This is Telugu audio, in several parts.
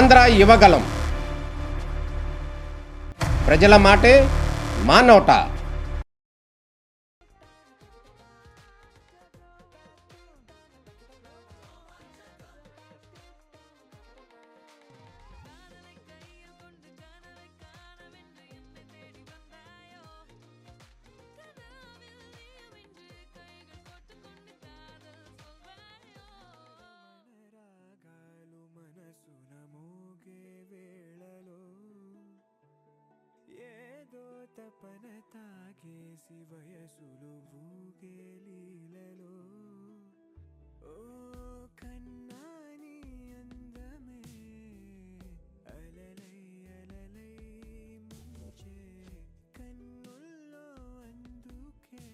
ఆంధ్ర యువగలం. ప్రజల మాటే మా నోట. తపన తాగేసి వయసులు ఊగే లీలలో ఓ కన్నాని అందమే అలలై అలలై ముంచే కన్నుల్లో అందుకే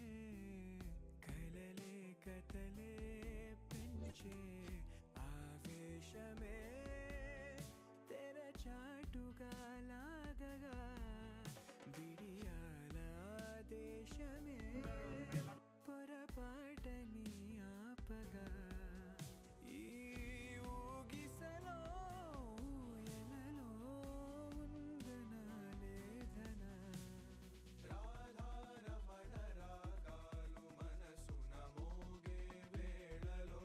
కలలే కథలే పెంచే ఆవేశమే తెరచాటుగా లాగగా విడియాల దేశమే పొరపాటని ఆపగా ఈ ఊగిసలో ఊయలలో ఉందనా లేదనా రాధారమణ రాగాలు మనసున మోగే వేళలో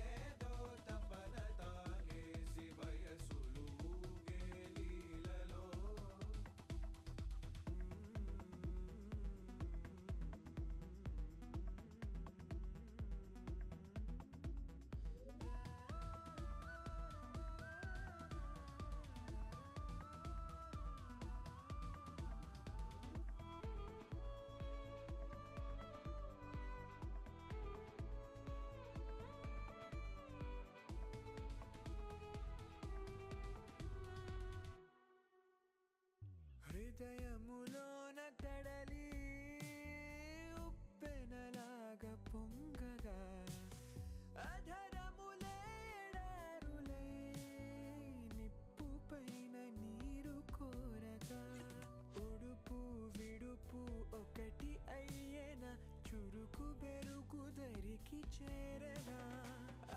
ఏదో తపన తాగేసి వయసులు ఊగే లీలలో హృదయములోన కడలి ఉప్పెనలాగా పొంగగా అధరములే ఎడారులై నిప్పు పైన నీరు కోరగా ఉడుపు విడుపు ఒకటి అయ్యేన చురుకు బెరుకు దరికి చేరనా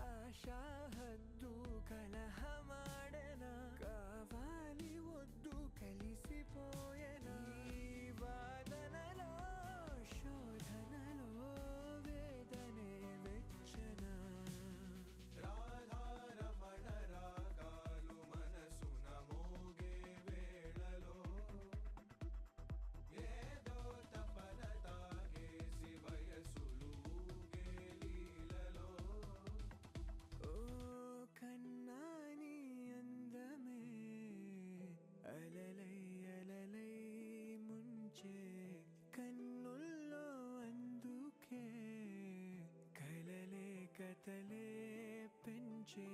ఆశా హద్దు కలహమాడనా కావాలి వద్దు కలిసిపోయేనా ఈ వాదనలో శోధనలో వేదనే వెచ్చనా రాధారమణ రాగాలు మనసున మోగే వేళలో ఏదో తపన తాగేసి వయసులు ఊగే లీలలో ఓ కన్నాని అందమే అలలై అలలై ముంచే కన్నుల్లో అందుకే కలలే కథలే పెంచే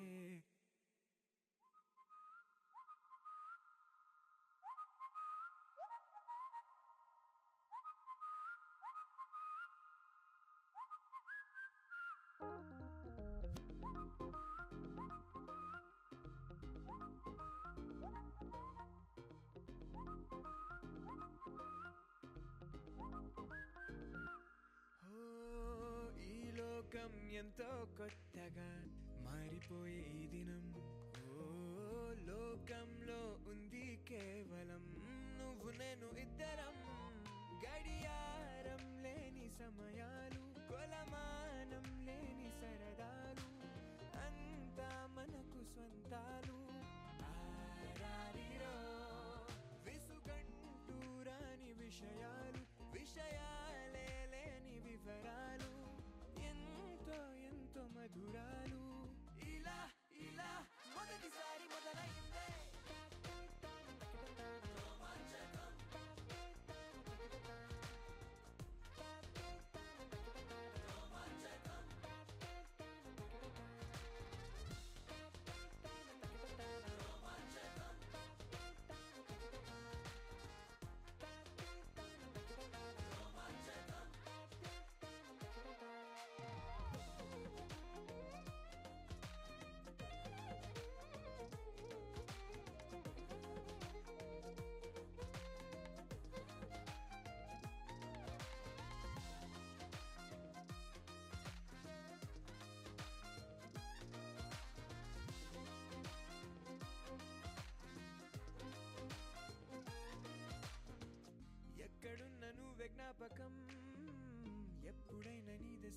ఈ లోకం ఎంతో కొత్తగా మారిపోయే ఈ దినం ఓ లోకంలో ఉంది కేవలం నువ్వు నేను ఇద్దరం గడియారం లేని సమయాలు కొలమానం లేని సరదాలు అంతా మనకు స్వంతాలు ఆరారిరో విసుగంటూ రాని విషయాలు విషయాలే లేని వివరాలు ఎంతో ఎంతో మధురాలు ఇలా ఇలా మొదటిసారి మొదలైందే రోమాంచకం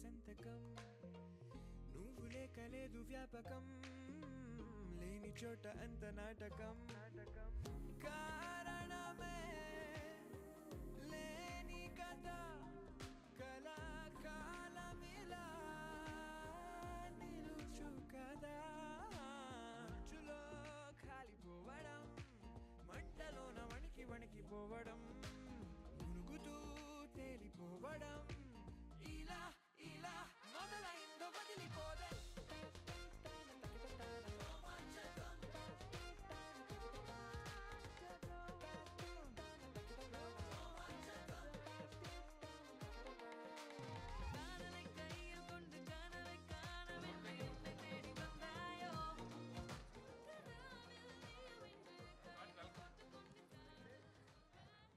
సంతకం నువ్వు లేక లేదు వ్యాపకం లేని చోట అంత నాటకం కారణమే లేని కథ కళాకాలమిలా నిలుచు కదా చులో కాలిపోవడం మంటలోన వణికి వణికిపోవడం మునుగుతూ తేలిపోవడం ఇలా ఇలా మొదలైందో వదిలిపోదే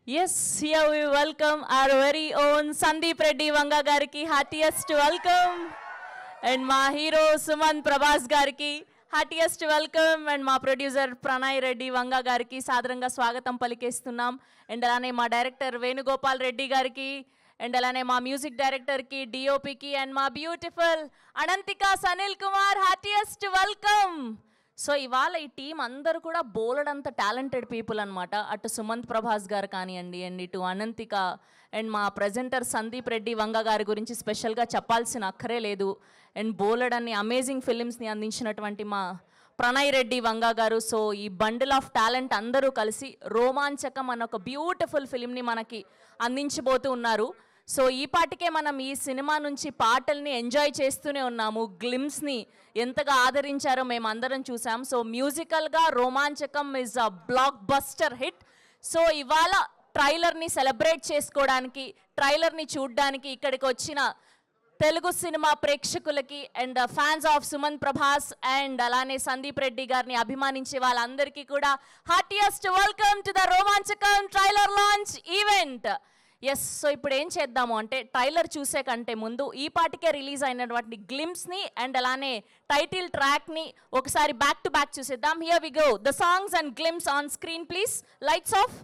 Yes, here we welcome our very own Sandeep Reddy Vanga gariki heartiest welcome, and my hero Sumant Prabhas gariki heartiest welcome, and my producer Pranay Reddy Vanga gariki సాదరంగా స్వాగతం పలికేస్తున్నాం. అండ్ అలానే మా డైరెక్టర్ వేణుగోపాల్ రెడ్డి గారికి, అండ్ అలానే మా మ్యూజిక్ డైరెక్టర్కి, డిఓపికి, అండ్ మా beautiful Ananthika Sanil Kumar heartiest welcome. So ఇవాళ ఈ టీం అందరూ కూడా బోలెడంత టాలెంటెడ్ పీపుల్ అనమాట. అటు సుమంత్ ప్రభాస్ గారు కానివ్వండి, అండ్ ఇటు అనంతిక, అండ్ మా ప్రజెంటర్ సందీప్ రెడ్డి వంగ గారి గురించి స్పెషల్గా చెప్పాల్సిన అక్కరే లేదు. అండ్ బోలెడన్ని అమేజింగ్ ఫిలిమ్స్ని అందించినటువంటి మా ప్రణయ్ రెడ్డి వంగ గారు. సో ఈ బండిల్ ఆఫ్ టాలెంట్ అందరూ కలిసి రోమాంచకం అన్న ఒక బ్యూటిఫుల్ ఫిలింని మనకి అందించబోతూ ఉన్నారు. సో ఈ పాటికే మనం ఈ సినిమా నుంచి పాటల్ని ఎంజాయ్ చేస్తూనే ఉన్నాము. గ్లిమ్స్ని ఎంతగా ఆదరించారో మేము అందరం చూసాం. సో మ్యూజికల్గా Romanchakam is a blockbuster hit. So ఇవాళ ట్రైలర్ని సెలబ్రేట్ చేసుకోవడానికి, ట్రైలర్ని చూడడానికి ఇక్కడికి వచ్చిన తెలుగు సినిమా ప్రేక్షకులకి, and fans of Sumanth Prabhas, and అలానే సందీప్ రెడ్డి గారిని అభిమానించే వాళ్ళందరికీ కూడా heartiest welcome to the Romanchakam trailer launch event. Yes, so ఇప్పుడు ఏం చేద్దాము అంటే ట్రైలర్ చూసే కంటే ముందు ఈ పాటికే రిలీజ్ అయినటువంటి గ్లిమ్స్ని అండ్ అలానే టైటిల్ ట్రాక్ని ఒకసారి బ్యాక్ టు బ్యాక్ చూసేద్దాం. Here we go, the songs and glimpse on screen please. Lights off.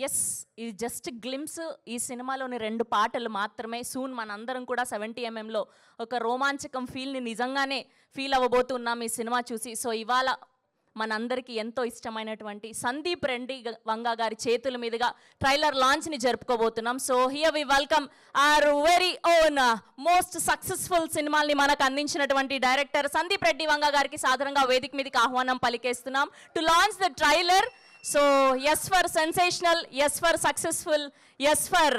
Yes, ఇది జస్ట్ గ్లిమ్స్. ఈ సినిమాలోని 2 పాటలు మాత్రమే. సూన్ మనందరం కూడా 70mm ఒక రోమాంచకం ఫీల్ని నిజంగానే ఫీల్ అవ్వబోతున్నాం ఈ సినిమా చూసి. సో ఇవాళ మనందరికీ ఎంతో ఇష్టమైనటువంటి సందీప్ రెడ్డి వంగ గారి చేతుల మీదుగా ట్రైలర్ లాంచ్ని జరుపుకోబోతున్నాం. So here we welcome our very own most successful సినిమాల్ని మనకు అందించినటువంటి డైరెక్టర్ సందీప్ రెడ్డి వంగ గారికి సాధారణంగా వేదిక మీదకి ఆహ్వానం పలికేస్తున్నాం to launch the trailer. So S for sensational, S for successful, S for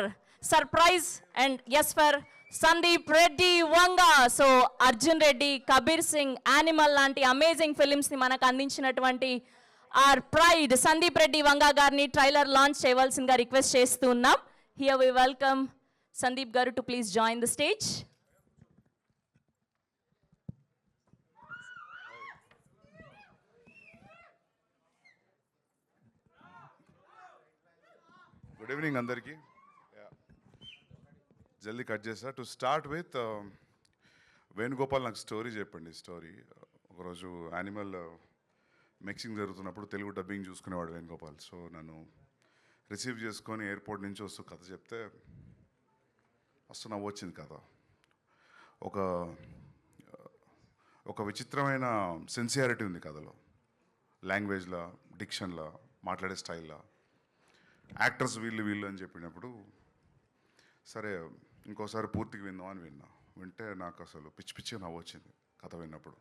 surprise and S for Sandeep Reddy Vanga. So Arjun Reddy, Kabir Singh, animal లాంటి అమేజింగ్ ఫిలిమ్స్ని మనకు అందించినటువంటి ఆర్ ప్రైడ్ సందీప్ రెడ్డి వంగ గారిని ట్రైలర్ లాంచ్ చేయవలసిందిగా రిక్వెస్ట్ చేస్తూ ఉన్నాం. హియర్ వి వెల్కమ్ సందీప్ గారు to please join the stage. Good evening అందరికీ. జల్దీ కట్ చేస్తా. టు స్టార్ట్ విత్ వేణుగోపాల్ నాకు స్టోరీ చెప్పండి. ఒకరోజు యానిమల్ మిక్సింగ్ జరుగుతున్నప్పుడు తెలుగు డబ్బింగ్ చూసుకునేవాడు వేణుగోపాల్. సో నన్ను రిసీవ్ చేసుకొని ఎయిర్పోర్ట్ నుంచి వస్తూ కథ చెప్తే నవ్వు వచ్చింది కథ. ఒక విచిత్రమైన సిన్సియారిటీ ఉంది కథలో. లాంగ్వేజ్లో, డిక్షన్లో, మాట్లాడే స్టైల్లో. యాక్టర్స్ వీళ్ళు అని చెప్పినప్పుడు సరే ఇంకోసారి పూర్తిగా విందామని వింటే నాకు అసలు పిచ్చి నవ్వు వచ్చింది కథ విన్నప్పుడు.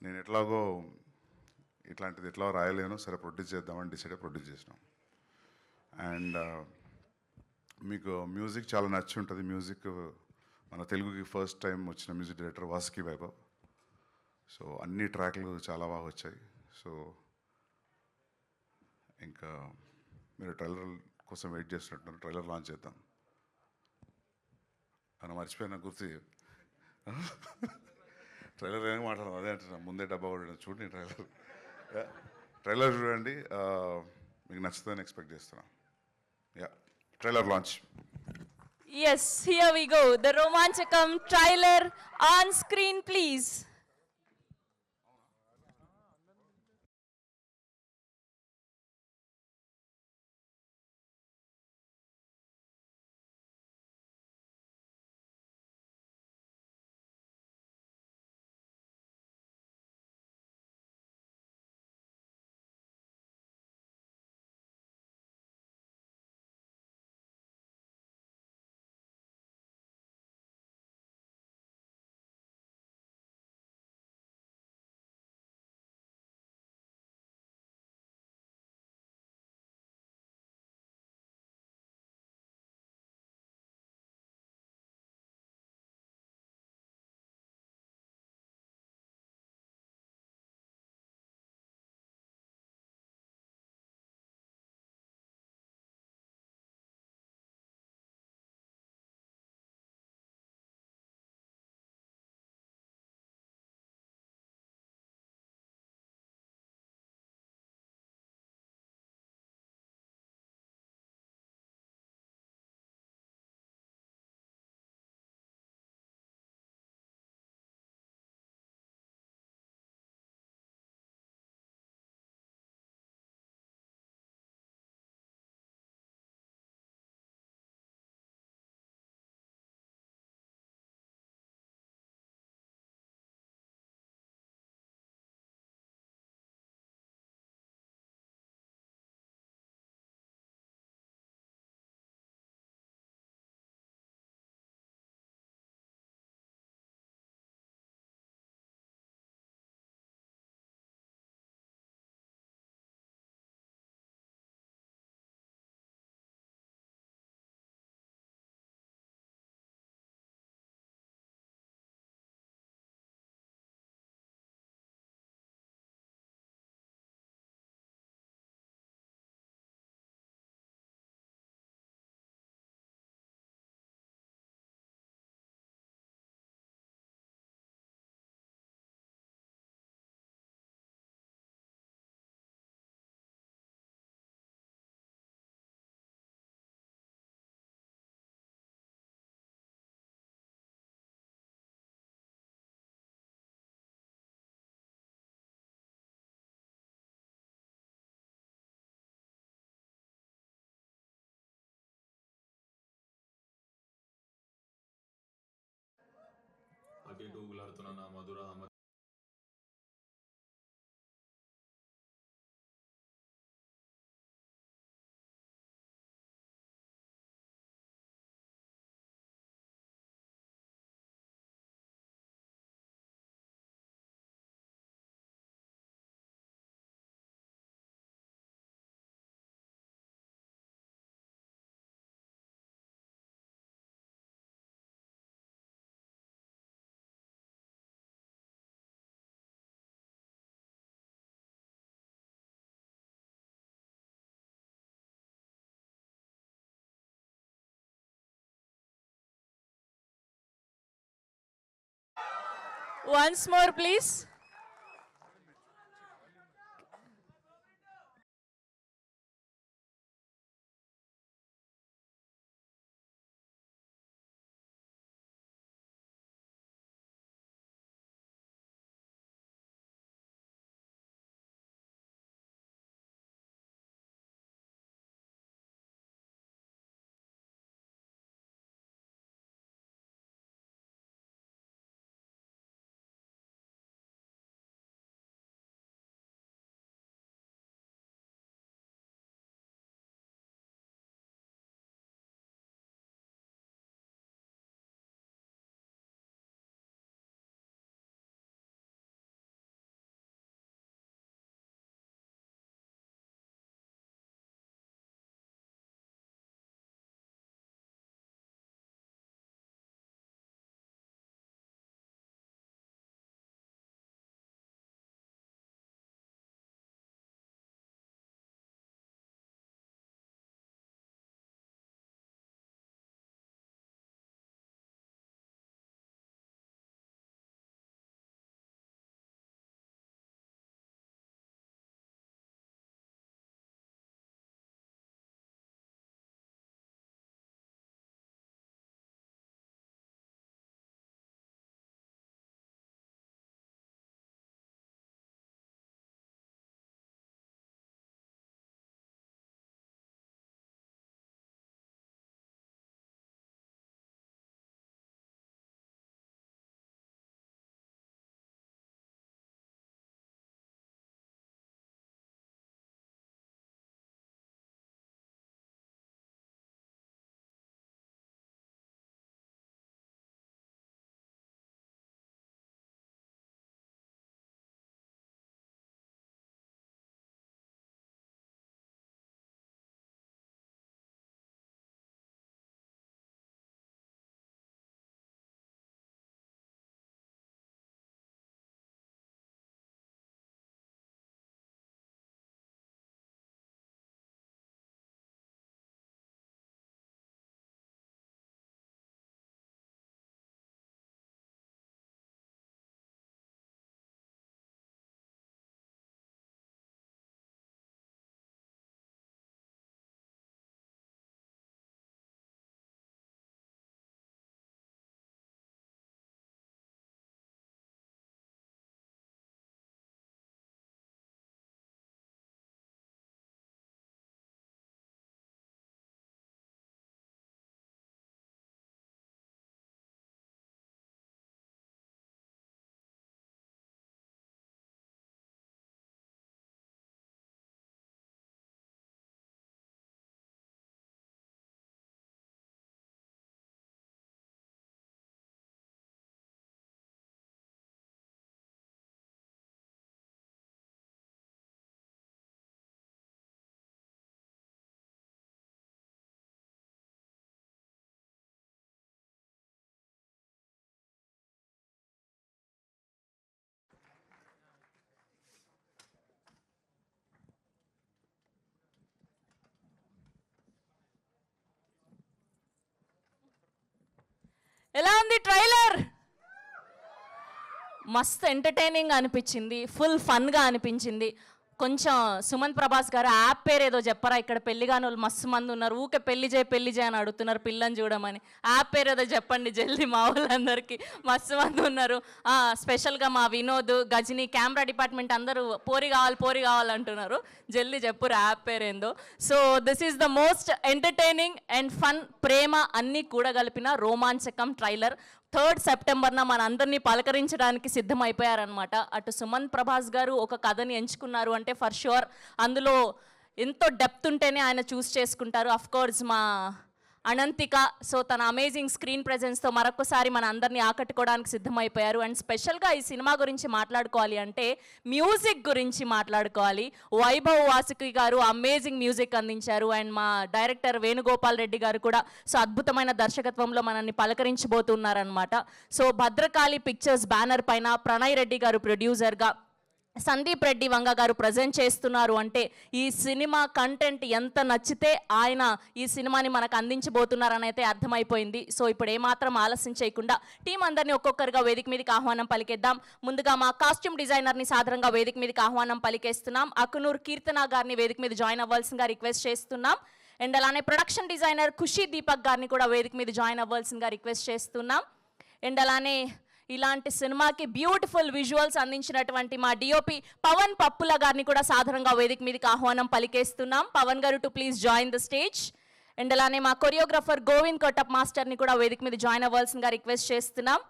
నేను ఎట్లాగో ఇట్లాంటిది ఎట్లా రాయలేను, సరే ప్రొడ్యూస్ చేద్దామని ప్రొడ్యూస్ చేసినాం. అండ్ మీకు మ్యూజిక్ చాలా నచ్చి ఉంటుంది. మ్యూజిక్ మన తెలుగుకి ఫస్ట్ టైం వచ్చిన music director Vasuki Vaibhav. So అన్ని ట్రాక్లు చాలా బాగా వచ్చాయి. సో ఇంకా మీరు ట్రైలర్ కోసం వెయిట్ చేస్తున్నట్టున్నారు. ట్రైలర్ లాంచ్ చేద్దాం. అని మర్చిపోయినా గుర్తు. ట్రైలర్ ఏమి మాట్లాడదాం అదే అంటున్నా. ముందే డబ్బా కూడా చూడండి. ట్రైలర్ చూడండి, మీకు నచ్చుతుందని ఎక్స్పెక్ట్ చేస్తున్నాం. Trailer launch. Yes, here we go. The Romanchakam trailer on screen, please. చుట్టూ ఊగులాడుతున్న నా మధుర Once more, please. ఎలా ఉంది ట్రైలర్? మస్త్ ఎంటర్టైనింగ్ అనిపించింది, ఫుల్ ఫన్గా అనిపించింది. కొంచెం సుమంత్ ప్రభాస్ గారు యాప్ పేరు ఏదో చెప్పరా, ఇక్కడ పెళ్లి కాని వాళ్ళు మస్తు మంది ఉన్నారు, ఊకే పెళ్లి చేయి అని అడుగుతున్నారు పిల్లని చూడమని. యాప్ పేరు ఏదో చెప్పండి జల్దీ, మా వాళ్ళందరికీ మస్తు మంది ఉన్నారు. స్పెషల్గా మా వినోద్, గజని, కెమెరా డిపార్ట్మెంట్ అందరూ పోరి కావాలంటున్నారు. జల్దీ చెప్పు యాప్ పేరు ఏందో. So this is the most entertaining and fun, ప్రేమ అన్నీ కూడా కలిపిన రోమాంచకం ట్రైలర్. సెప్టెంబర్న మన అందరినీ పలకరించడానికి సిద్ధమైపోయారనమాట. అటు సుమన్ ప్రభాస్ గారు ఒక కథని ఎంచుకున్నారు అంటే ఫర్ షూర్ అందులో ఎంతో డెప్త్ ఉంటేనే ఆయన చూస్ చేసుకుంటారు. అఫ్ కోర్స్ మా అనంతిక సో తన అమేజింగ్ స్క్రీన్ ప్రెజెన్స్తో మరొకసారి మన అందరినీ ఆకట్టుకోవడానికి సిద్ధమైపోయారు. అండ్ స్పెషల్గా ఈ సినిమా గురించి మాట్లాడుకోవాలి అంటే మ్యూజిక్ గురించి మాట్లాడుకోవాలి. వైభవ్ వాసుకి గారు అమేజింగ్ మ్యూజిక్ అందించారు. అండ్ మా డైరెక్టర్ వేణుగోపాల్ రెడ్డి గారు కూడా సో అద్భుతమైన దర్శకత్వంలో మనల్ని పలకరించబోతున్నారనమాట. సో భద్రకాళి పిక్చర్స్ బ్యానర్ పైన ప్రణయ్ రెడ్డి గారు ప్రొడ్యూసర్గా, సందీప్ రెడ్డి వంగ గారు ప్రజెంట్ చేస్తున్నారు అంటే ఈ సినిమా కంటెంట్ ఎంత నచ్చితే ఆయన ఈ సినిమాని మనకు అందించబోతున్నారని అయితే అర్థమైపోయింది. సో ఇప్పుడు ఏమాత్రం ఆలస్యం చేయకుండా టీం అందరినీ ఒక్కొక్కరుగా వేదిక మీదకి ఆహ్వానం పలికేద్దాం. ముందుగా మా కాస్ట్యూమ్ డిజైనర్ని సాధారణంగా వేదిక మీదకి ఆహ్వానం పలికేస్తున్నాం. అకునూర్ కీర్తన గారిని వేదిక మీద జాయిన్ అవ్వాల్సిందిగా రిక్వెస్ట్ చేస్తున్నాం. అండ్ అలానే ప్రొడక్షన్ డిజైనర్ ఖుషి దీపక్ గారిని కూడా వేదిక మీద జాయిన్ అవ్వాల్సిందిగా రిక్వెస్ట్ చేస్తున్నాం. అండ్ అలానే ఇలాంటి సినిమాకి బ్యూటిఫుల్ విజువల్స్ అందించినటువంటి మా డిఓపి పవన్ పప్పుల గారిని కూడా సాధారణంగా వేదిక మీదకి ఆహ్వానం పలికేస్తున్నాం. పవన్ గారు to please join the stage. And అలానే మా కొరియోగ్రాఫర్ గోవింద్ కొట్టప్ మాస్టర్ని కూడా వేదిక మీద జాయిన్ అవ్వాల్సిందిగా రిక్వెస్ట్ చేస్తున్నాం.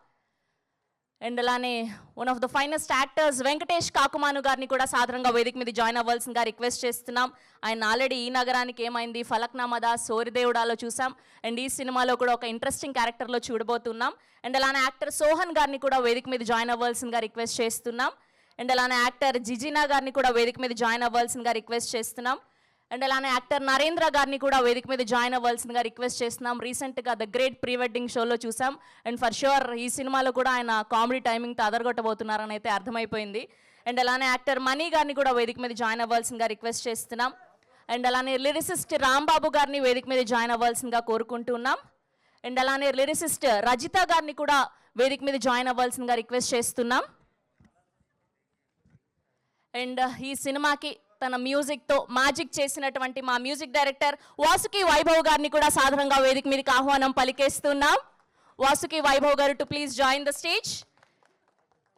అండ్ అలానే one of the finest actors Venkatesh Kakumanu గారిని కూడా సాధారణంగా వేదిక మీద జాయిన్ అవ్వాల్సిందిగా రిక్వెస్ట్ చేస్తున్నాం. ఆయన ఆల్రెడీ ఈ నగరానికి ఏమైంది, ఫలక్నామదా, సోరిదేవుడాలో చూసాం. అండ్ ఈ సినిమాలో కూడా ఒక ఇంట్రెస్టింగ్ క్యారెక్టర్లో చూడబోతున్నాం. అండ్ అలానే యాక్టర్ సోహన్ గారిని కూడా వేదిక మీద జాయిన్ అవ్వాల్సిందిగా రిక్వెస్ట్ చేస్తున్నాం. అండ్ అలానే యాక్టర్ జిజినా గారిని కూడా వేదిక మీద జాయిన్ అవ్వాల్సిందిగా రిక్వెస్ట్ చేస్తున్నాం. అండ్ అలానే యాక్టర్ నరేంద్ర గారిని కూడా వేదిక మీద జాయిన్ అవ్వాల్సిందిగా రిక్వెస్ట్ చేస్తున్నాం. రీసెంట్గా ద గ్రేట్ ప్రీ వెడ్డింగ్ షోలో చూసాం. అండ్ ఫర్ షూర్ ఈ సినిమాలో కూడా ఆయన కామెడీ టైమింగ్తో అదరగొట్టబోతున్నారని అయితే అర్థమైపోయింది. అండ్ అలానే యాక్టర్ మనీ గారిని కూడా వేదిక మీద జాయిన్ అవ్వాల్సిందిగా రిక్వెస్ట్ చేస్తున్నాం. అండ్ అలానే లిరిసిస్ట్ రాంబాబు గారిని వేదిక మీద జాయిన్ అవ్వాల్సిందిగా కోరుకుంటున్నాం. అండ్ అలానే లిరిసిస్ట్ రజిత గారిని కూడా వేదిక మీద జాయిన్ అవ్వాల్సిందిగా రిక్వెస్ట్ చేస్తున్నాం. అండ్ ఈ సినిమాకి తన మ్యూజిక్తో మ్యాజిక్ చేసినటువంటి మా మ్యూజిక్ డైరెక్టర్ వాసుకి వైభవ్ గారిని కూడా సాధారణంగా వేదిక మీదకి ఆహ్వానం పలికేస్తున్నాం. వాసుకి వైభవ్ గారు to please join the stage.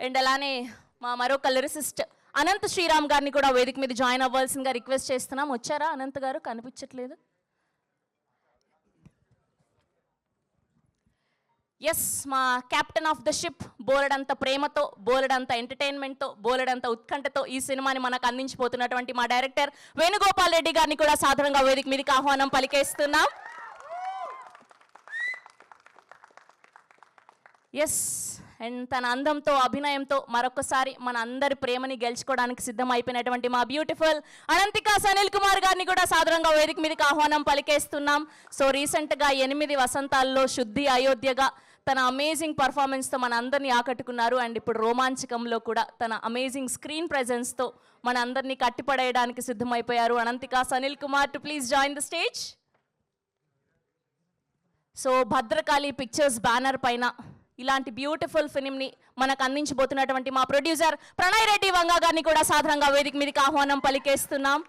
And అలానే మా మరొక లిరిసిస్ట్ అనంత్ శ్రీరామ్ గారిని కూడా వేదిక మీద జాయిన్ అవ్వాల్సిందిగా రిక్వెస్ట్ చేస్తున్నాం. వచ్చారా అనంత్ గారు? కనిపించట్లేదు. ఎస్, మా కెప్టెన్ ఆఫ్ ద షిప్ బోలెడంత ప్రేమతో, బోలెడంత ఎంటర్టైన్మెంట్తో, బోలెడంత ఉత్కంఠతో ఈ సినిమాని మనకు అందించిపోతున్నటువంటి మా డైరెక్టర్ వేణుగోపాల్ రెడ్డి గారిని కూడా సాధారణంగా వేదిక మీదకి ఆహ్వానం పలికేస్తున్నాం. ఎస్, అండ్ తన అందంతో, అభినయంతో మరొకసారి మన అందరి ప్రేమని గెలుచుకోవడానికి సిద్ధమైపోయినటువంటి మా బ్యూటిఫుల్ అనంతిక సనిల్ కుమార్ గారిని కూడా సాధారణంగా వేదిక మీదకి ఆహ్వానం పలికేస్తున్నాం. సో రీసెంట్గా 8 వసంతాల్లో శుద్ధి అయోధ్యగా తన అమేజింగ్ పర్ఫార్మెన్స్తో మన అందరినీ ఆకట్టుకున్నారు. అండ్ ఇప్పుడు రోమాంచకంలో కూడా తన అమేజింగ్ స్క్రీన్ ప్రెజెన్స్తో మన అందరినీ కట్టిపడేయడానికి సిద్ధమైపోయారు. Ananthika Sanil Kumar to please join the stage. So Bhadrakali pictures banner పైన ఇలాంటి బ్యూటిఫుల్ ఫిలింని మనకు అందించబోతున్నటువంటి మా ప్రొడ్యూసర్ ప్రణయ్ రెడ్డి వంగ గారిని కూడా సాధారణంగా వేదిక మీదకి ఆహ్వానం పలికేస్తున్నాం.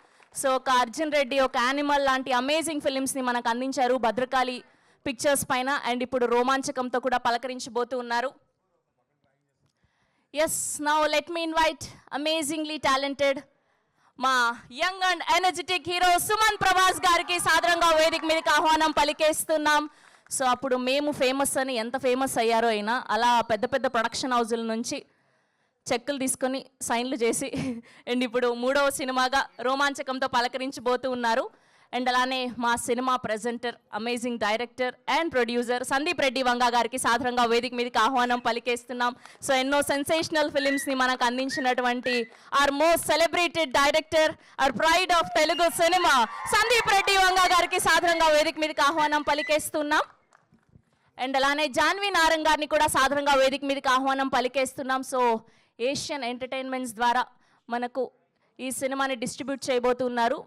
సో ఒక అర్జున్ రెడ్డి, ఒక యానిమల్ లాంటి అమేజింగ్ ఫిలిమ్స్ని మనకు అందించారు భద్రకాళి పిక్చర్స్ పైన. అండ్ ఇప్పుడు రోమాంచకంతో కూడా పలకరించబోతూ ఉన్నారు. Yes, now let me invite amazingly talented మా young and energetic hero Suman Prabhas గారికి సాధారణంగా వేదిక మీదకి ఆహ్వానం పలికేస్తున్నాం. సో అప్పుడు మేము ఫేమస్ అని ఎంత ఫేమస్ అయ్యారో అయినా అలా పెద్ద పెద్ద ప్రొడక్షన్ హౌజుల నుంచి చెక్కులు తీసుకొని సైన్లు చేసి అండ్ ఇప్పుడు 3వ సినిమాగా రోమాంచకంతో పలకరించబోతూ ఉన్నారు. అండ్ అలానే మా cinema presenter, amazing director and producer Sandeep Reddy Vanga గారికి సాధారణంగా వేదిక మీదకి ఆహ్వానం పలికేస్తున్నాం. సో ఎన్నో సెన్సేషనల్ ఫిలిమ్స్ని మనకు అందించినటువంటి our most celebrated director, our pride of Telugu cinema Sandeep Reddy Vanga గారికి సాధారణంగా వేదిక మీదకి ఆహ్వానం పలికేస్తున్నాం. అండ్ అలానే జాన్వి నారంగ్ గారిని కూడా సాధారణంగా వేదిక మీదకి ఆహ్వానం పలికేస్తున్నాం. సో ఏషియన్ ఎంటర్టైన్మెంట్స్ ద్వారా మనకు ఈ సినిమాని డిస్ట్రిబ్యూట్ చేయబోతున్నారు.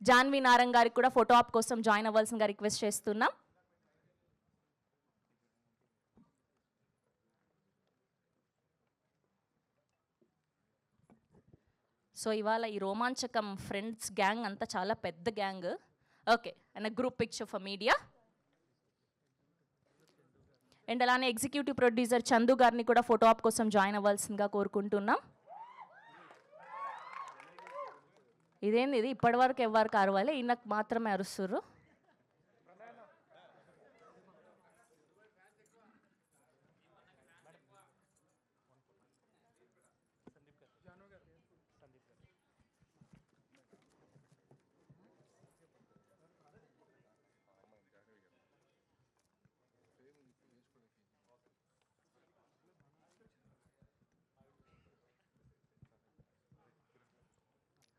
జాన్వి నారంగ్ గారికి కూడా ఫోటో ఆప్ కోసం జాయిన్ అవ్వాల్సిందిగా రిక్వెస్ట్ చేస్తున్నాం. సో ఇవాళ ఈ రోమాంచకం ఫ్రెండ్స్ గ్యాంగ్ అంతా చాలా పెద్ద gang. Okay, and group picture for media. And అలానే ఎగ్జిక్యూటివ్ ప్రొడ్యూసర్ చందు గారిని కూడా ఫోటో ఆప్ కోసం జాయిన్ అవ్వాల్సిందిగా కోరుకుంటున్నాం. ఇదేంది ఇది, ఇప్పటివరకు ఎవరికి అరవాలి, ఈయనకు మాత్రమే అరుస్తుర్రు.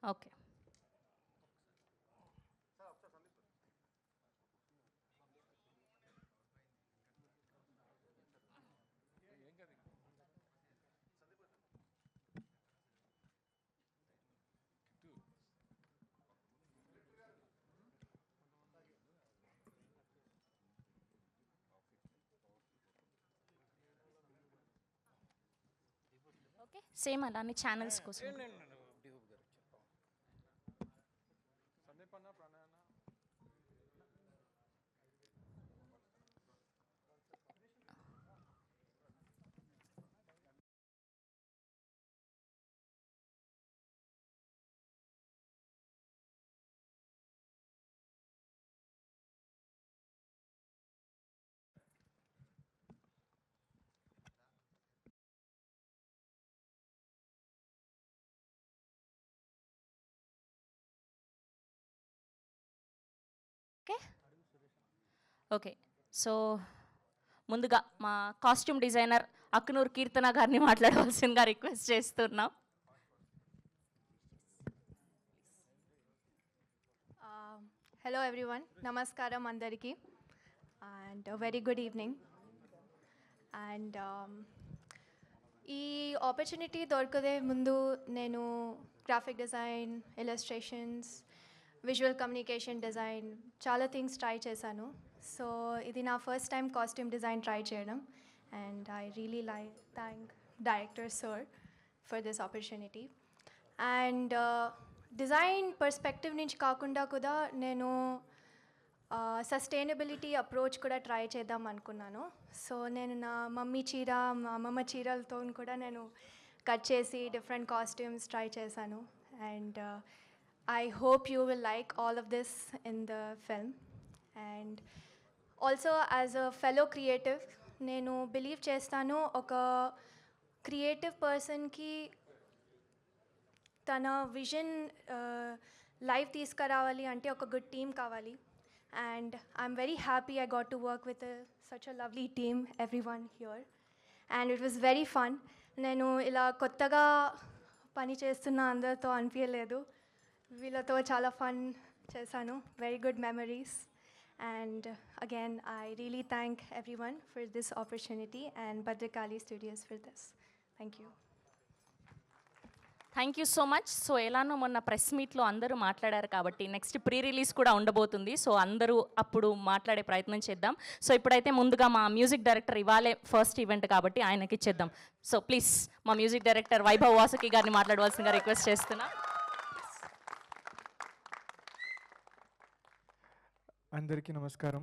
ఓకే. ఓకే, సేమ్ అలానే ఛానల్స్ కోసం. Okay okay. సో ముందుగా మా కాస్ట్యూమ్ డిజైనర్ అక్నూర్ కీర్తన గారిని మాట్లాడవలసిందిగా రిక్వెస్ట్ చేస్తున్నాం. Hello everyone, Namaskaram Andariki, and a very good evening. And ఈ ఆపర్చునిటీ దొరకదే ముందు నేను graphic design, illustrations, visual communication design చాలా థింగ్స్ ట్రై చేశాను. సో ఇది నా first time costume design try చేయడం, and I really thank director sir for this opportunity. And design perspective నుంచి కాకుండా కూడా నేను సస్టైనబిలిటీ అప్రోచ్ కూడా ట్రై చేద్దాం అనుకున్నాను. సో నేను నా మమ్మీ చీర, మా అమ్మమ్మ చీరలతో కూడా నేను కట్ చేసి డిఫరెంట్ కాస్ట్యూమ్స్ ట్రై చేశాను. And I hope you will like all of this in the film. And also as a fellow creative నేను బిలీవ్ చేస్తాను, ఒక క్రియేటివ్ పర్సన్కి తన విజన్ లైఫ్ తీసుకురావాలి అంటే ఒక గుడ్ టీమ్ కావాలి. And I'm very happy I got to work with such a lovely team, every one here, and it was very fun. నేను ఇలా కొత్తగా పని చేస్తున్న అందరితో అనిపించలేదు, వీళ్ళతో చాలా ఫన్ చేశాను, very good memories. And again, I really thank everyone for this opportunity and Bhadrakali Studios for this. Thank you. Thank you so much. So ఎలానో మొన్న ప్రెస్ మీట్లో అందరూ మాట్లాడారు కాబట్టి నెక్స్ట్ ప్రీ రిలీజ్ కూడా ఉండబోతుంది. సో అందరూ అప్పుడు మాట్లాడే ప్రయత్నం చేద్దాం. సో ఇప్పుడైతే ముందుగా మా మ్యూజిక్ డైరెక్టర్ ఇవాళే ఫస్ట్ ఈవెంట్ కాబట్టి ఆయనకి ఇచ్చేద్దాం. సో ప్లీజ్ మా మ్యూజిక్ డైరెక్టర్ వైభవ్ వాసుకి గారిని మాట్లాడవలసిందిగా రిక్వెస్ట్ చేస్తున్నా. అందరికీ నమస్కారం.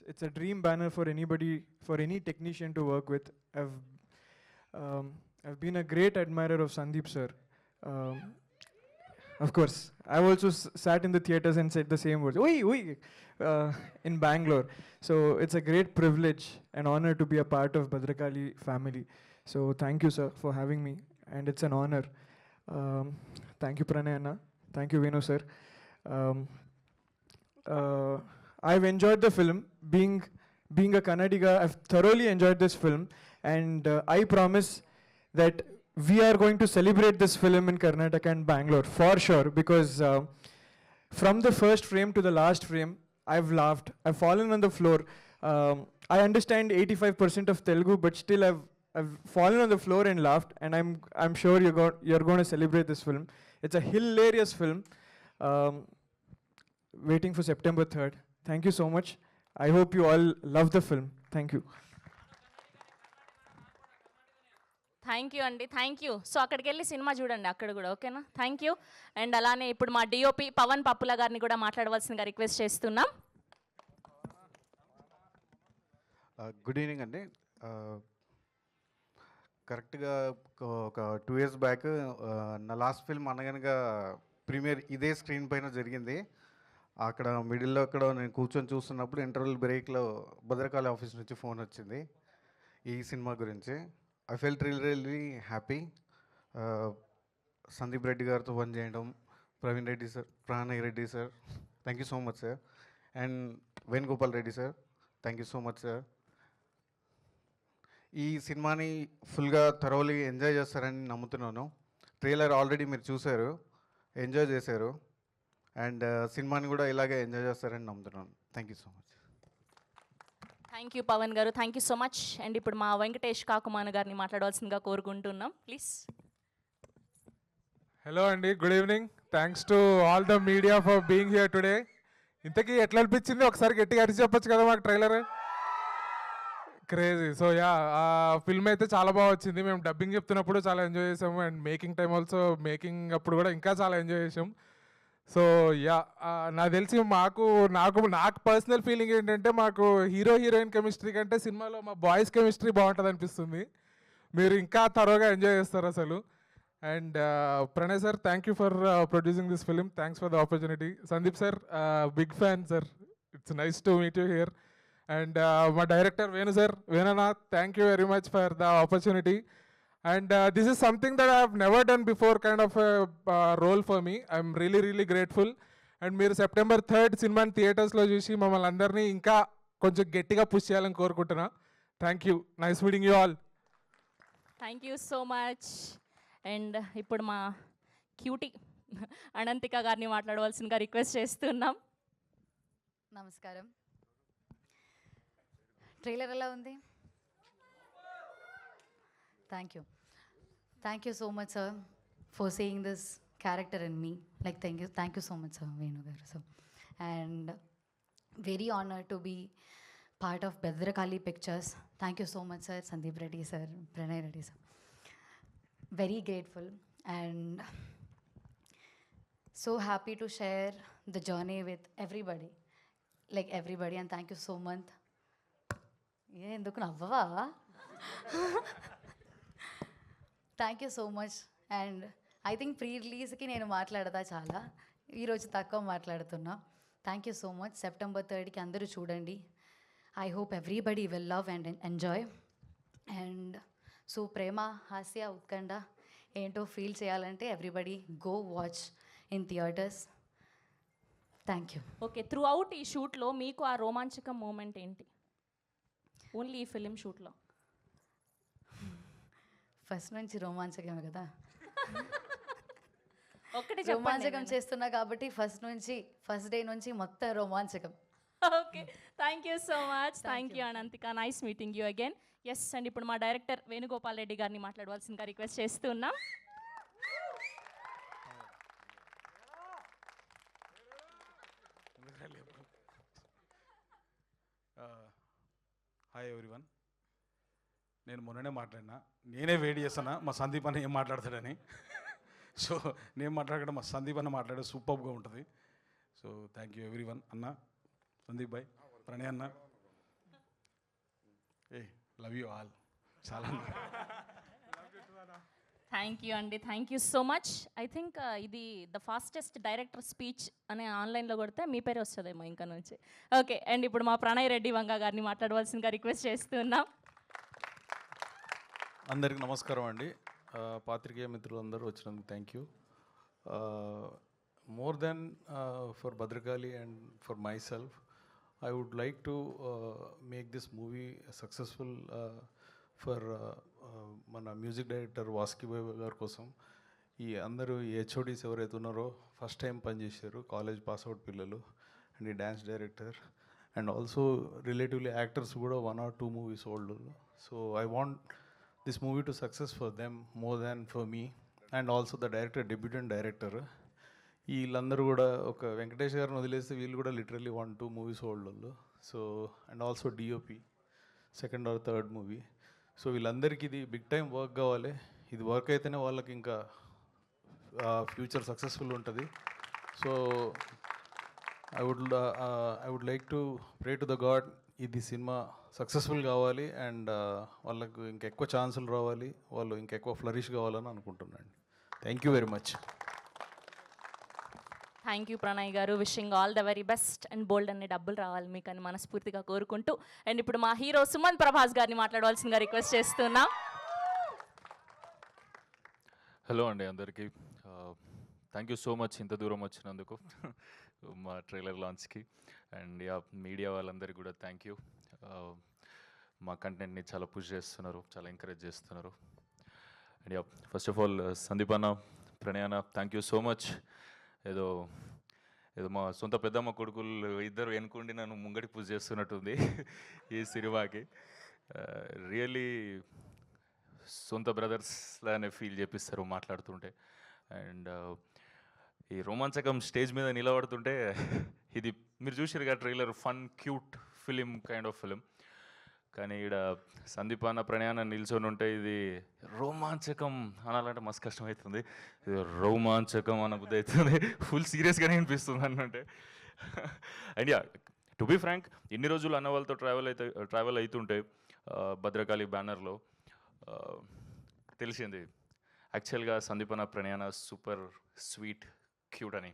It's a dream banner for anybody, for any technician to work with. I've been a great admirer of Sandeep sir. Of course, I've also sat in the theaters and said the same words, "Oi, oi," in Bangalore. So it's a great privilege and honor to be a part of Bhadrakali family. So thank you, sir, for having me, and it's an honor. Thank you, Pranay Anna. Thank you, Venu sir. I've enjoyed the film. Being a Kannadiga, I've thoroughly enjoyed this film, and I promise that we are going to celebrate this film in Karnataka and Bangalore for sure, because from the first frame to the last frame, I've laughed. I've fallen on the floor. I understand 85% of Telugu, but still I've fallen on the floor and laughed, and I'm sure you're going to celebrate this film. It's a hilarious film. Waiting for September 3rd. Thank you so much. I hope you all love the film. Thank you. Thank you అండి, థ్యాంక్ యూ. సో అక్కడికి వెళ్ళి సినిమా చూడండి అక్కడ కూడా, ఓకేనా? Thank you. అండ్ అలానే ఇప్పుడు మా డిఓపి పవన్ పప్పుల గారిని కూడా మాట్లాడవలసిందిగా రిక్వెస్ట్ చేస్తున్నాం. గుడ్ ఈవినింగ్ అండి. కరెక్ట్గా ఒక 2 years బ్యాక్ నా లాస్ట్ ఫిల్మ్ అనగనగా ప్రీమియర్ ఇదే స్క్రీన్ పైన జరిగింది. అక్కడ మిడిల్లో అక్కడ నేను కూర్చొని చూస్తున్నప్పుడు ఇంటర్వెల్ బ్రేక్లో భద్రకాళి ఆఫీస్ నుంచి ఫోన్ వచ్చింది ఈ సినిమా గురించి. I felt really happy. Sandeep Reddy గారితో పని చేయడం, Praveen Reddy sir, Pranay Reddy sir, thank you so much sir, and Venugopal Reddy sir, thank you so much sir. ఈ సినిమాని ఫుల్గా థరోలీ ఎంజాయ్ చేస్తారని నమ్ముతున్నాను. ట్రైలర్ ఆల్రెడీ మీరు చూశారు, ఎంజాయ్ చేశారు, అండ్ సినిమాని కూడా ఇలాగే ఎంజాయ్ చేస్తారని నమ్ముతున్నాను. Thank you so much. Thank you Pavan గారు, thank you so much. And ఇప్పుడు మా వెంకటేష్ కాకుమాన గారిని మాట్లాడవలసిందిగా కోరుకుంటున్నాం, ప్లీజ్. హలో అండి, good evening. Thanks to all the media for being here today. ఇంతకీ ఎట్లా అనిపించింది ఒకసారి గట్టిగా అరిచి చెప్పొచ్చు కదా మాకు ట్రైలర్. క్రేజీ. సో యా, ఆ ఫిల్మ్ అయితే చాలా బాగా వచ్చింది. మేము డబ్బింగ్ చెప్తున్నప్పుడు చాలా ఎంజాయ్ చేసాము, and making time also, making అప్పుడు కూడా ఇంకా చాలా ఎంజాయ్ చేసాం. సో యా, నాకు తెలిసి నాకు పర్సనల్ ఫీలింగ్ ఏంటంటే మాకు హీరో హీరోయిన్ కెమిస్ట్రీ కంటే సినిమాలో మా బాయ్స్ కెమిస్ట్రీ బాగుంటుంది అనిపిస్తుంది. మీరు ఇంకా థరోగా ఎంజాయ్ చేస్తారు అసలు. And Pranay sir, thank you for producing this film. Thanks for the opportunity. Sandeep sir, big fan sir. It's nice to meet you here. And మా డైరెక్టర్ వేణు సార్, వేణునా, thank you very much for the opportunity. And this is something that I have never done before, kind of a role for me. I'm really, really grateful. And మీరు September 3rd సినిమాని థియేటర్స్లో చూసి మమ్మల్ని అందరినీ ఇంకా కొంచెం గట్టిగా పుష్ చేయాలని కోరుకుంటున్నా. Thank you. Nice meeting you all. Thank you so much. And ఇప్పుడు మా క్యూటీ అనంతిక గారిని మాట్లాడవలసిందిగా రిక్వెస్ట్ చేస్తున్నాం. నమస్కారం. ట్రైలర్ ఎలా ఉంది? Thank you so much sir for seeing this character in me. Like thank you so much sir Venu గారు sir. And very honour to be part of Bhadrakali pictures. Thank you so much sir Sandeep Reddy sir, Pranay Reddy sir. Very grateful and so happy to share the journey with everybody, like everybody. And thank you so much. ఎందుకు నవ్వవా? Thank you so much. And I think pre రిలీజ్కి నేను మాట్లాడదా చాలా, ఈరోజు తక్కువ మాట్లాడుతున్నా. Thank you so much. September 3కి అందరూ చూడండి. I hope everybody will love and enjoy. And so ప్రేమ, హాస్య, ఉత్కంఠ ఏంటో ఫీల్ చేయాలంటే everybody go watch in theatres. Thank you. Okay, throughout ఈ షూట్లో మీకు ఆ రోమాంచక మూమెంట్ ఏంటి? ఓన్లీ ఈ ఫిలిం షూట్లో ఫస్ట్ నుంచి రోమాంచకమే కదా. ఒక్కటి రోమాంచకం చేస్తున్నా కాబట్టి ఫస్ట్ డే నుంచి మొత్తం రోమాంచకం. Okay, thank you so much. Thank you Ananthika. Nice meeting you again. Yes, and ఇప్పుడు మా డైరెక్టర్ వేణుగోపాల్ రెడ్డి గారిని మాట్లాడవలసిందిగా రిక్వెస్ట్ చేస్తున్నాం. Hi everyone. నేను మొన్ననే మాట్లాడినా, నేనే వెయిట్ చేస్తున్నా మా సందీప్ అన్న ఏం మాట్లాడతాడని. సో నేను మాట్లాడకుండా మా సందీప్ అన్న మాట్లాడే సూపర్గా ఉంటుంది. So thank you everyone. అన్న సందీప్ భాయ్, ప్రణయ్ అన్న, లవ్ యూ ఆల్. చాలా థ్యాంక్ యూ అండి, thank you so much. I think ఇది ద ఫాస్టెస్ట్ డైరెక్టర్ స్పీచ్ అనే ఆన్లైన్లో కొడితే మీ పేరు వస్తుందేమో ఇంకా నుంచి. ఓకే, అండ్ ఇప్పుడు మా ప్రణయ్ రెడ్డి వంగ గారిని మాట్లాడవలసిందిగా రిక్వెస్ట్ చేస్తున్నాం. అందరికీ నమస్కారం అండి. పాత్రికేయ మిత్రులందరూ వచ్చినందుకు thank you. More than for Bhadrakali and for my self, I would like to make this movie successful for మన మ్యూజిక్ డైరెక్టర్ వాస్కి బాయ్ గారి కోసం. ఈ అందరూ ఈ హెచ్ఓడీస్ ఎవరైతే ఉన్నారో ఫస్ట్ టైం పనిచేశారు, కాలేజ్ పాస్అవుట్ పిల్లలు, అండ్ ఈ dance director and also relatively actors కూడా 1 or 2 movies old. So I want this movie to success for them more than for me and also the director, debutante director. వీళ్ళందరూ కూడా ఒక వెంకటేష్ గారిని వదిలేస్తే వీళ్ళు కూడా లిటరల్లీ 1-2 movies old వాళ్ళు. So and also DOP 2nd or 3rd movie. So వీళ్ళందరికీ ఇది బిగ్ టైం వర్క్ కావాలి. ఇది వర్క్ అయితేనే వాళ్ళకి ఇంకా ఫ్యూచర్ సక్సెస్ఫుల్ ఉంటుంది. So I would like to pray to the god ఇది సినిమా సక్సెస్ఫుల్ కావాలి అండ్ వాళ్ళకు ఇంకెక్కువ ఛాన్సులు రావాలి, వాళ్ళు ఇంకెక్కువ ఫ్లరిష్ కావాలని అనుకుంటున్నాను. Thank you very much. Thank you Pranay గారు. Wishing all the very best and బోల్డ్ అనే డబ్బులు రావాలి మీకు అని మనస్ఫూర్తిగా కోరుకుంటూ, అండ్ ఇప్పుడు మా హీరో సుమన్ ప్రభాస్ గారిని మాట్లాడవలసిందిగా రిక్వెస్ట్ చేస్తున్నా. హలో అండి అందరికీ. థ్యాంక్ యూ సో మచ్ ఇంత దూరం వచ్చినందుకు మా ట్రైలర్ లాంచ్కి. అండ్ మీడియా వాళ్ళందరికీ కూడా థ్యాంక్ యూ. మా కంటెంట్ని చాలా పుష్ చేస్తున్నారు, చాలా ఎంకరేజ్ చేస్తున్నారు. And yeah, first of all Sandeep అన్న, ప్రణయ్ అన్న, థ్యాంక్ యూ సో మచ్. ఏదో ఏదో మా సొంత పెద్దమ్మ కొడుకులు ఇద్దరు వెనుకుండి నన్ను ముంగడి పూజ చేస్తున్నట్టుంది ఈ సినిమాకి. రియల్లీ సొంత బ్రదర్స్ లానే ఫీల్ చేపిస్తారు మాట్లాడుతుంటే. అండ్ ఈ రోమాంచకం స్టేజ్ మీద నిలబడుతుంటే ఇది మీరు చూసారుగా trailer, fun cute film kind of film. కానీ ఇక్కడ సందీపాన ప్రణయాన నిల్చొని ఉంటే ఇది రోమాంచకం అనాలంటే మస్తు కష్టమవుతుంది. ఇది రోమాంచకం అన్న బుద్ధి అవుతుంది, ఫుల్ సీరియస్గానే అనిపిస్తుంది అన్నంటే. And yeah, to be frank, ఇన్ని రోజులు అన్న వాళ్ళతో ట్రావెల్ అవుతుంటే భద్రకాళి బ్యానర్లో తెలిసింది యాక్చువల్గా సందీపన ప్రణయాన సూపర్ స్వీట్ క్యూట్ అని.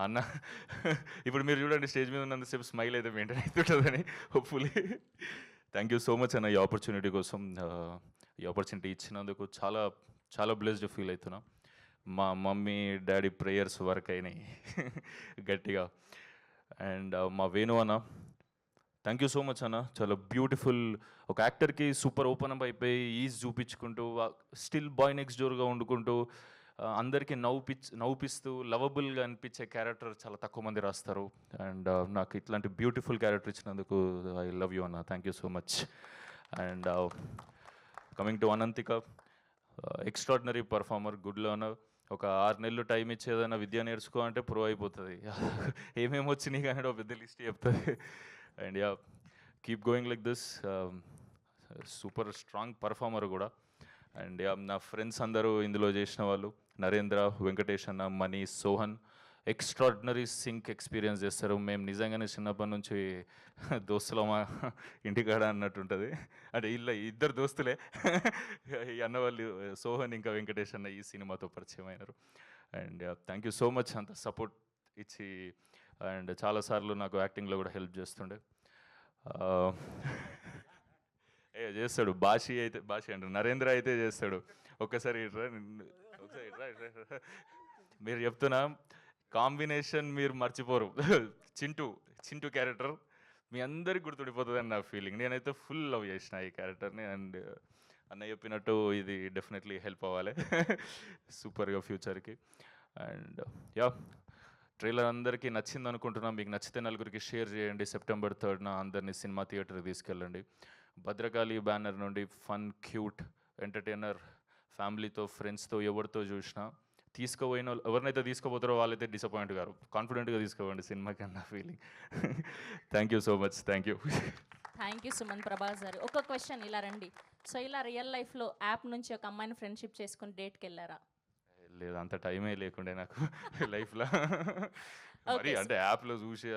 అన్న ఇప్పుడు మీరు చూడండి, స్టేజ్ మీద ఉన్నంతసేపు స్మైల్ అయితే మెయింటైన్ అవుతుంటుందని hopefully. Thank you so much అన్న ఈ ఆపర్చునిటీ కోసం. ఈ ఆపర్చునిటీ ఇచ్చినందుకు చాలా చాలా బ్లెస్డ్ ఫీల్ అవుతున్నా. మా మమ్మీ డాడీ ప్రేయర్స్ వర్క్ అయినాయి గట్టిగా. అండ్ మా వేణు అన్న, థ్యాంక్ యూ సో మచ్ అన్న. చాలా బ్యూటిఫుల్, ఒక యాక్టర్కి సూపర్ ఓపెన్ అప్ అయిపోయి ఈజ్ చూపించుకుంటూ స్టిల్ బాయ్ నెక్స్ట్ డోర్గా వండుకుంటూ అందరికీ నవ్వుపిస్తూ లవబుల్గా అనిపించే క్యారెక్టర్ చాలా తక్కువ మంది రాస్తారు. అండ్ నాకు ఇట్లాంటి బ్యూటిఫుల్ క్యారెక్టర్ ఇచ్చినందుకు ఐ లవ్ యూ అన్న, thank you so much. And coming to Ananthika, extraordinary performer, good learner. ఒక 6 నెలలు టైం ఇచ్చేదైనా విద్య నేర్చుకో అంటే ప్రూవ్ అయిపోతుంది. ఏమేమి వచ్చినాయి కానీ ఒక పెద్ద లిస్ట్ చెప్తుంది. And ya, keep going like this. Super strong performer కూడా. అండ్ యా, నా ఫ్రెండ్స్ అందరూ ఇందులో చేసిన వాళ్ళు, నరేంద్ర, వెంకటేష్ అన్న, Mani, Sohan, extraordinary sync experience చేస్తారు. మేము నిజంగానే చిన్నప్పటి నుంచి దోస్తులమా ఇంటికాడ అన్నట్టుంటుంది. అంటే ఇద్దరు దోస్తులే ఈ అన్న వాళ్ళు, సోహన్ ఇంకా వెంకటేష్ అన్న ఈ సినిమాతో పరిచయం అయినారు. And thank you so much అంత సపోర్ట్ ఇచ్చి. అండ్ చాలాసార్లు నాకు యాక్టింగ్లో కూడా హెల్ప్ చేస్తుండే. చేస్తాడు భాషి అంటే నరేంద్ర అయితే చేస్తాడు. ఒకసారి మీరు చెప్తున్నా కాంబినేషన్ మీరు మర్చిపోరు. చింటూ క్యారెక్టర్ మీ అందరికి గుర్తుండిపోతుంది అని నా ఫీలింగ్. నేనైతే ఫుల్ లవ్ చేసిన ఈ క్యారెక్టర్ని. అండ్ అన్న చెప్పినట్టు ఇది డెఫినెట్లీ హెల్ప్ అవ్వాలి సూపర్గా ఫ్యూచర్కి. అండ్ యా, ట్రైలర్ అందరికీ నచ్చింది అనుకుంటున్నాం. మీకు నచ్చితే నలుగురికి షేర్ చేయండి. సెప్టెంబర్ 3rd అందరినీ సినిమా థియేటర్కి తీసుకెళ్ళండి. భద్రకాళి బ్యానర్ నుండి ఫన్ క్యూట్ ఎంటర్టైనర్, ఫ్యామిలీతో ఫ్రెండ్స్తో ఎవరితో చూసినా తీసుకోపోయిన ఎవరినైతే తీసుకోపోతారో వాళ్ళైతే డిసప్పాయింట్ గారు. కాన్ఫిడెంట్గా తీసుకోవండి సినిమాకి అన్న feeling. Thank you so much. Thank you. Thank you Suman Prabhas గారు. ఒక క్వశ్చన్ ఇలా రండి. సో ఇలా రియల్ లైఫ్లో యాప్ నుంచి ఒక అమ్మాయిని ఫ్రెండ్షిప్ చేసుకుని డేట్కి వెళ్ళారా? లేదు, అంత టైమే లేకుండే నాకు లైఫ్లో. మరి అంటే యాప్లో చూసి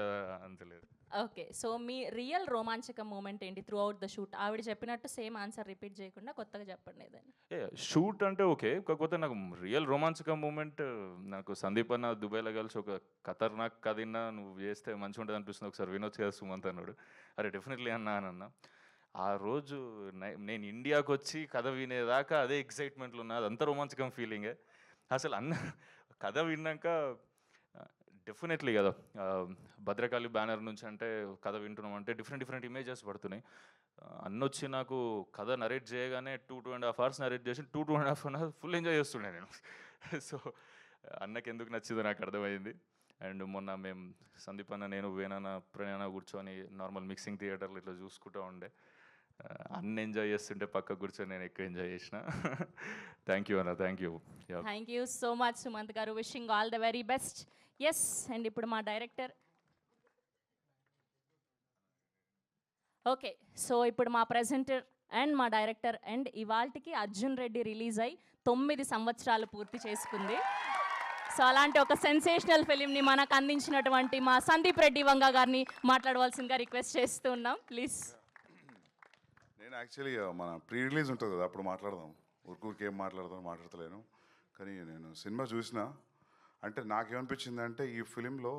అంత లేదు. ఓకే, సో మీ రియల్ రోమాంచక మూమెంట్ ఏంటి త్రూ అవుట్ ద షూట్? ఆవిడ చెప్పినట్టు సేమ్ ఆన్సర్ రిపీట్ చేయకుండా కొత్తగా చెప్పండి ఏదైనా. షూట్ అంటే ఓకే, కాకపోతే నాకు రియల్ రోమాంచక మూమెంట్ నాకు సందీప్ అన్న దుబాయ్లో కలిసి ఒక ఖతర్నాక్ కథ నువ్వు చేస్తే మంచిగా ఉంటుంది అనిపిస్తుంది, ఒకసారి వినొచ్చు కదా సుమంత్ అన్నాడు. అరే డెఫినెట్లీ అన్న. ఆ రోజు నేను ఇండియాకి వచ్చి కథ వినేదాకా అదే ఎక్సైట్మెంట్లో ఉన్నా, అదంతా రోమాంచకం ఫీలింగే. అసలు అన్న కథ విన్నాక డెఫినెట్లీ కదా, భద్రకాళి బ్యానర్ నుంచి అంటే కథ వింటున్నాం అంటే డిఫరెంట్ ఇమేజెస్ పడుతున్నాయి. అన్నొచ్చి నాకు కథ నరేట్ చేయగానే 2.5 hours నరేట్ చేసి 2.5 hours ఫుల్ ఎంజాయ్ చేస్తుండే నేను. సో అన్నకి ఎందుకు నచ్చిందో నాకు అర్థమైంది. అండ్ మొన్న మేము సందీప్ అన్న, నేను, వేణన్న, ప్రణయన కూర్చొని నార్మల్ మిక్సింగ్ థియేటర్లు ఇట్లా చూసుకుంటూ ఉండే. అన్న ఎంజాయ్ చేస్తుంటే పక్క కూర్చొని నేను ఎక్కువ ఎంజాయ్ చేసిన. థ్యాంక్ యూ అన్న, thank you. Thank you so much Sumanth గారు. Wishing all the very best. Yes, and ఇప్పుడు మా డైరెక్టర్. ఓకే, సో ఇప్పుడు మా ప్రెజెంటర్ అండ్ మా డైరెక్టర్. అండ్ ఇవాళకి అర్జున్ రెడ్డి రిలీజ్ అయ్యి 9 సంవత్సరాలు పూర్తి చేసుకుంది. సో అలాంటి ఒక సెన్సేషనల్ ఫిలింని మనకు అందించినటువంటి మా సందీప్ రెడ్డి వంగ గారిని మాట్లాడవలసిందిగా రిక్వెస్ట్ చేస్తూ ఉన్నాం, ప్లీజ్. నేను యాక్చువల్లీ మన ప్రీ రిలీజ్ ఉంటుంది కదా, అప్పుడు మాట్లాడదాం. ఊరికి ఏం మాట్లాడతలేను. కానీ నేను సినిమా చూసిన అంటే నాకేమనిపించింది అంటే, ఈ ఫిలింలో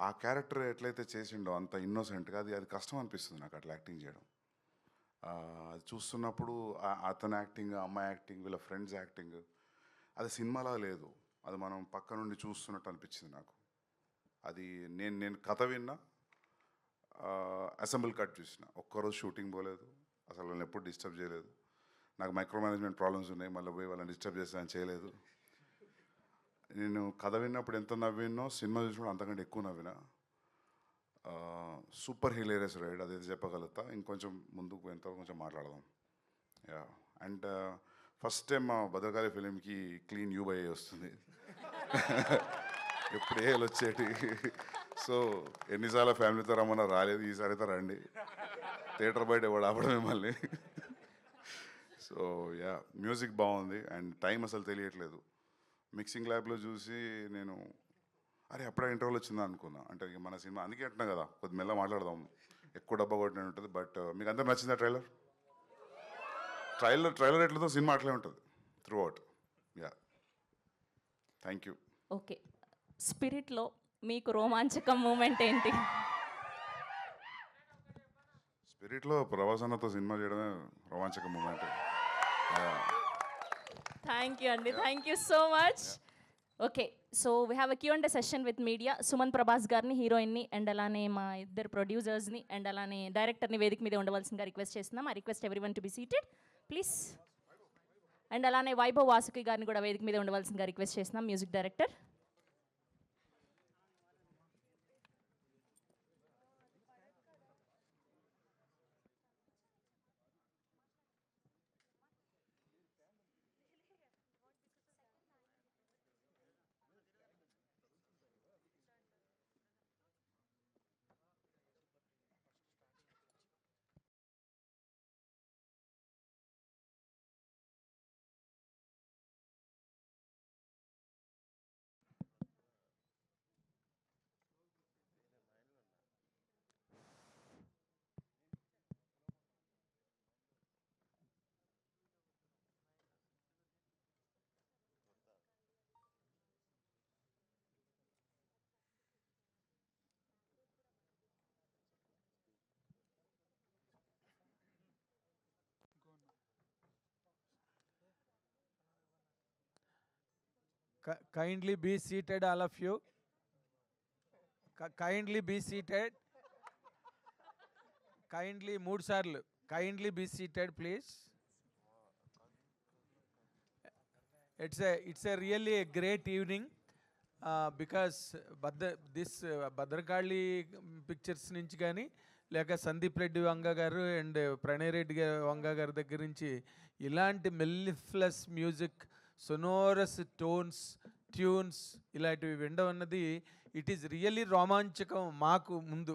ఆ క్యారెక్టర్ ఎట్లయితే చేసిండో అంత ఇన్నోసెంట్గా అది కష్టం అనిపిస్తుంది నాకు అట్లా యాక్టింగ్ చేయడం. అది చూస్తున్నప్పుడు అతని యాక్టింగ్, అమ్మాయి యాక్టింగ్, వీళ్ళ ఫ్రెండ్స్ యాక్టింగ్, అది సినిమాలా లేదు, అది మనం పక్క నుండి చూస్తున్నట్టు అనిపించింది నాకు. అది నేను కథ విన్నా, అసెంబుల్ కట్ చూసిన, ఒక్కరోజు షూటింగ్ పోలేదు, అసలు వాళ్ళని ఎప్పుడు డిస్టర్బ్ చేయలేదు. నాకు మైక్రో మేనేజ్మెంట్ ప్రాబ్లమ్స్ ఉన్నాయి, మళ్ళీ పోయి వాళ్ళని డిస్టర్బ్ చేస్తానని చేయలేదు. నేను కథ విన్నప్పుడు ఎంత నవ్వినో సినిమా చూసినప్పుడు అంతకంటే ఎక్కువ నవ్వినా. సూపర్ హిలేరియస్ రైడ్, అదైతే చెప్పగలుగుతా. ఇంకొంచెం ముందుకు పోయిన తర్వాత కొంచెం మాట్లాడదాం. యా, అండ్ ఫస్ట్ టైం మా భద్రకాళి ఫిలింకి క్లీన్ యూబై వస్తుంది. ఎప్పుడు ఏళ్ళు వచ్చేటి. సో ఎన్నిసార్లు ఫ్యామిలీతో రమ్మన్నా రాలేదు, ఈసారి అయితే రండి. థియేటర్ బయట ఎవడు ఆపడం మిమ్మల్ని. సో యా, మ్యూజిక్ బాగుంది అండ్ టైం అసలు తెలియట్లేదు. మిక్సింగ్ ల్యాబ్లో చూసి నేను అరే అప్పుడే ఇంటర్వ్యూలు వచ్చిందా అనుకున్నా. అంటే ఇక మన సినిమా అందుకే అంటున్నా కదా, కొద్ది మెల్ల మాట్లాడదాం, ఎక్కువ డబ్బా కొట్టిన ఉంటుంది. బట్ మీకు అందరూ నచ్చిందా ట్రైలర్ ఎట్లతో సినిమా అట్లే ఉంటుంది throughout. Yeah, thank you. Okay, స్పిరిట్లో మీకు రోమాంచకం మూమెంట్ ఏంటి? స్పిరిట్లో ప్రభాస్ అన్నతో సినిమా చేయడమే రోమాంచక మూమెంట్. థ్యాంక్ యూ అండి, thank you so much. Okay, so we have a Q&A session with media. Suman Prabhas గారిని, హీరోయిన్ని, అండ్ అలానే మా ఇద్దరు ప్రొడ్యూసర్స్ని, అండ్ అలానే డైరెక్టర్ని వేదిక మీద ఉండవలసిందిగా రిక్వెస్ట్ చేస్తున్నాం. I request everyone to be seated please. And అలానే వైభవ్ వాసుకి గారిని కూడా వేదిక మీద ఉండవలసిందిగా రిక్వెస్ట్ చేస్తున్నాం, music director. Kindly be seated, all of you. Kindly be seated. Kindly, మూడు సార్లు kindly be seated, please. It's a really a great evening because this Bhadrakali pictures నుంచి కానీ లేక సందీప్ రెడ్డి వంగ గారు అండ్ ప్రణయ్ రెడ్డి వంగ గారి దగ్గర నుంచి ఇలాంటి మెల్లిఫ్లస్ మ్యూజిక్, సొనోరస్ టోన్స్, ట్యూన్స్ ఇలాంటివి వినడం అన్నది ఇట్ ఈస్ రియల్లీ రోమాంచకం. మాకు ముందు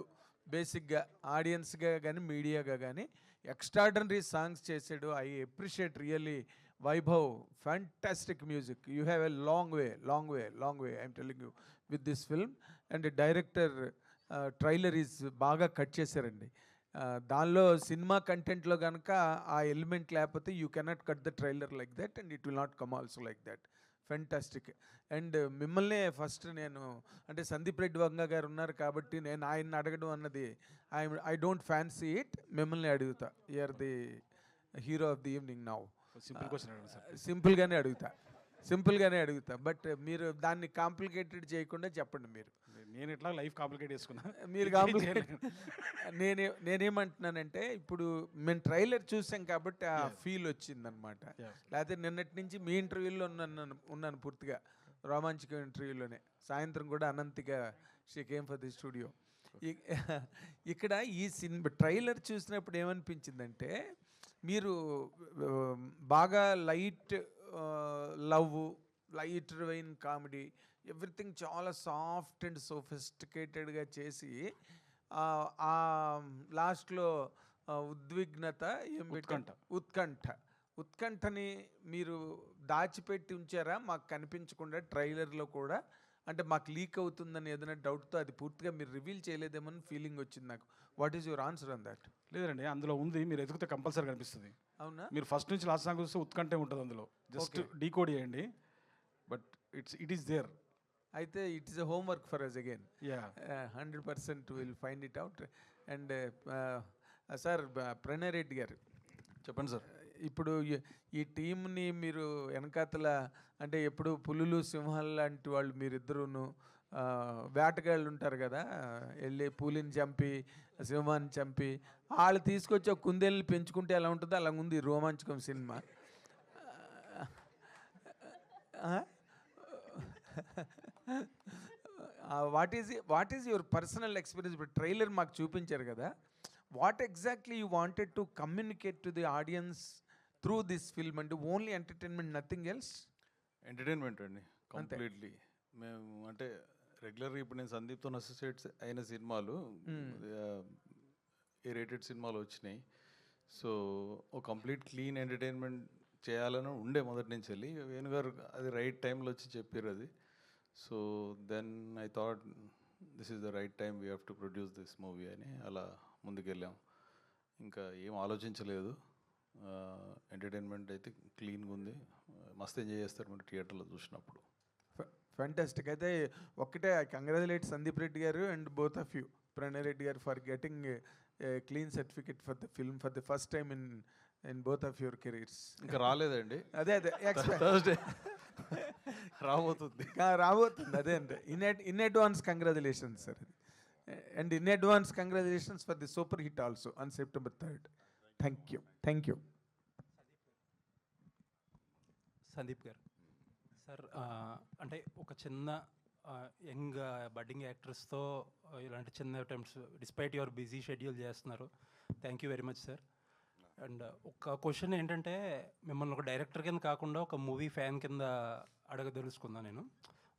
బేసిక్గా ఆడియన్స్గా కానీ మీడియాగా కానీ ఎక్స్ట్రాడనరీ సాంగ్స్ చేసాడు. I appreciate really Vaibhav, fantastic music. You have a long way I'm telling you with this film. And director trailer is బాగా కట్ చేశారండి. దానిలో సినిమా కంటెంట్లో కనుక ఆ ఎలిమెంట్ లేకపోతే you cannot cut the trailer like that and it will not come also like that. Fantastic. And మిమ్మల్నే ఫస్ట్ నేను అంటే సందీప్ రెడ్డి వంగ గారు ఉన్నారు కాబట్టి నేను ఆయన్ని అడగడం అన్నది ఐ డోంట్ ఫ్యాన్సీ ఇట్. మిమ్మల్ని అడుగుతా, you're the hero of the evening now. సింపుల్గానే అడుగుతా బట్ మీరు దాన్ని కాంప్లికేటెడ్ చేయకుండా చెప్పండి. మీరు నేను ఇట్లా లైఫ్ కాంప్లికేట్ చేసుకున్నా, మీరు కాంప్లికేట్. నేనేమంటున్నానంటే ఇప్పుడు మేము ట్రైలర్ చూసాం కాబట్టి ఆ ఫీల్ వచ్చిందనమాట. లేకపోతే నిన్నటి నుంచి మీ ఇంటర్వ్యూలో ఉన్నాను పూర్తిగా, రోమాంచక ఇంటర్వ్యూలోనే. సాయంత్రం కూడా అనంతిగా she came for the studio. ఇక్కడ ఈ సినిమా ట్రైలర్ చూసినప్పుడు ఏమనిపించిందంటే మీరు బాగా light love, light vein comedy, everything చాలా సాఫ్ట్ అండ్ సోఫిస్టికేటెడ్గా చేసి లాస్ట్లో ఉద్విగ్నత ఉత్కంఠని మీరు దాచిపెట్టి ఉంచారా మాకు కనిపించకుండా ట్రైలర్లో కూడా? అంటే మాకు లీక్ అవుతుందని ఏదైనా డౌట్తో అది పూర్తిగా మీరు రివీల్ చేయలేదేమని ఫీలింగ్ వచ్చింది నాకు. What is your answer on that? లేదండి, అందులో ఉంది, మీరు ఎదుగుతే కంపల్సరీ కనిపిస్తుంది. అవునా? మీరు ఫస్ట్ నుంచి లాస్ట్ సాంగ్ చూస్తే ఉత్కంఠే ఉంటుంది అందులో, జస్ట్ డీకోడ్ చేయండి. But it is there. అయితే it is a homework for us again. Yeah, 100% will find it out. And sir Pranay Reddy గారు చెప్పండి సార్. ఇప్పుడు ఈ టీంని మీరు వెనకాతల అంటే ఎప్పుడు పులులు సింహాలు లాంటి వాళ్ళు మీరిద్దరూను వేటగాళ్ళు ఉంటారు కదా, వెళ్ళి పులిని చంపి సింహాన్ని చంపి వాళ్ళు తీసుకొచ్చి ఒక కుందేళ్ళని పెంచుకుంటే ఎలా ఉంటుందో అలా ఉంది ఈ రోమాంచకం cinema. What is your personal experience? ఇప్పుడు ట్రైలర్ మాకు చూపించారు కదా, what exactly you wanted to communicate to the audience through this film? అంటే only entertainment, nothing else? Entertainment అండి కంప్లీట్లీ. మేము అంటే రెగ్యులర్గా ఇప్పుడు నేను సందీప్తో అసోసియేట్స్ అయిన సినిమాలు ఏ రేటెడ్ సినిమాలు వచ్చినాయి. సో ఓ కంప్లీట్ క్లీన్ ఎంటర్టైన్మెంట్ చేయాలని ఉండే మొదటి నుంచి వెళ్ళి. వేణుగారు అది రైట్ టైంలో వచ్చి చెప్పారు అది. So then I thought this is the right time, we have to produce this movie అని అలా ముందుకెళ్ళాం. ఇంకా ఏం ఆలోచించలేదు. ఎంటర్టైన్మెంట్ అయితే క్లీన్గా ఉంది, మస్తు ఎంజాయ్ చేస్తారు మీరు థియేటర్లో చూసినప్పుడు. ఫ్యాంటాస్టిక్. అయితే ఒక్కటే కంగ్రాచులేట్ సందీప్ రెడ్డి గారు and both of you, Pranay Reddy గారు, for getting clean certificate for the film for the first time in both of your careers. ఇంకా రాలేదండి, అదే థర్స్డే రాబోతుంది. అదే అంటే in advance congratulations sir, and in advance congratulations for the super hit also on September 3rd. Thank you. Sandeep గారు సార్, అంటే ఒక చిన్న యంగ్ బడ్డింగ్ యాక్టర్స్తో ఇలాంటి చిన్న attempts despite your busy schedule చేస్తున్నారు. Thank you very much sir. And ఒక క్వశ్చన్ ఏంటంటే, మిమ్మల్ని ఒక డైరెక్టర్ కింద కాకుండా ఒక మూవీ ఫ్యాన్ కింద అడగదలుచుకున్నాను నేను.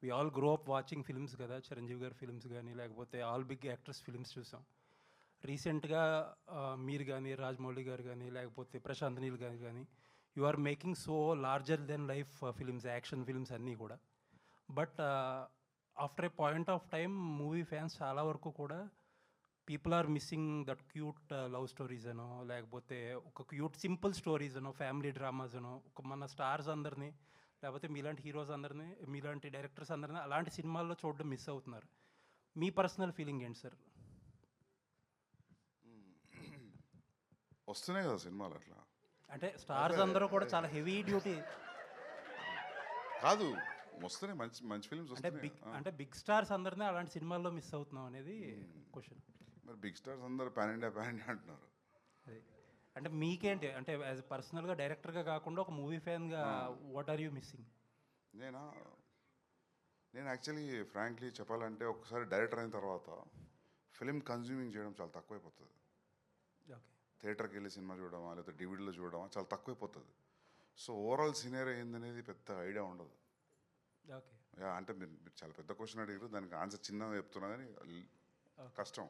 We all grow up watching films కదా, చిరంజీవి గారి ఫిల్మ్స్ కానీ లేకపోతే ఆల్ బిగ్ యాక్టర్స్ ఫిల్మ్స్ చూసాం. రీసెంట్గా మీరు కానీ రాజమౌళి గారు కానీ లేకపోతే ప్రశాంత్ నీల్ గారు కానీ you are making so larger than life films, action films అన్నీ కూడా. But after a point of time movie fans చాలా వరకు కూడా people are missing that cute love stories అనో లేకపోతే ఒక క్యూట్ సింపుల్ స్టోరీస్ అనో ఫ్యామిలీ డ్రామాస్ అనో ఒక మన స్టార్స్ అందరినీ లేకపోతే మీలాంటి హీరోస్ అందరినీ మీలాంటి డైరెక్టర్స్ అందరినీ అలాంటి సినిమాల్లో చూడడం మిస్ అవుతున్నారు. మీ పర్సనల్ ఫీలింగ్ ఏంటి సార్? వస్తున్నాయి కదా సినిమాలు అట్లా, అంటే స్టార్స్ అందరూ కూడా చాలా హెవీ డ్యూటీ కాదు, వస్తున్నాయి మంచి మంచి ఫిల్మ్స్ అంటే వస్తున్నాయి. అంటే బిగ్ స్టార్స్ అందరినీ అలాంటి సినిమాల్లో మిస్ అవుతున్నాం అనేది క్వశ్చన్. మరి బిగ్ స్టార్స్ అందరు పాన్ ఇండియా అంటున్నారు. అది అంటే మీకేంటి అంటే యాజ్ పర్సనల్గా డైరెక్టర్గా కాకుండా ఒక మూవీ ఫ్యాన్గా వాట్ ఆర్ యూ మిస్సింగ్? నేను యాక్చువల్లీ ఫ్రాంక్లీ చెప్పాలంటే ఒకసారి డైరెక్టర్ అయిన తర్వాత ఫిలిం కన్జ్యూమింగ్ చేయడం చాలా తక్కువైపోతుంది. ఓకే, థియేటర్కి వెళ్ళి సినిమా చూడడమా లేకపోతే డివిడీలో చూడడమా చాలా తక్కువైపోతుంది. సో ఓవరాల్ సినేరియో ఏందనేది పెద్ద ఐడియా ఉండదు. ఓకే, అంటే మీరు చాలా పెద్ద క్వశ్చన్ అడిగారు, దానికి ఆన్సర్ చిన్నగా చెప్తున్నా కానీ కష్టం.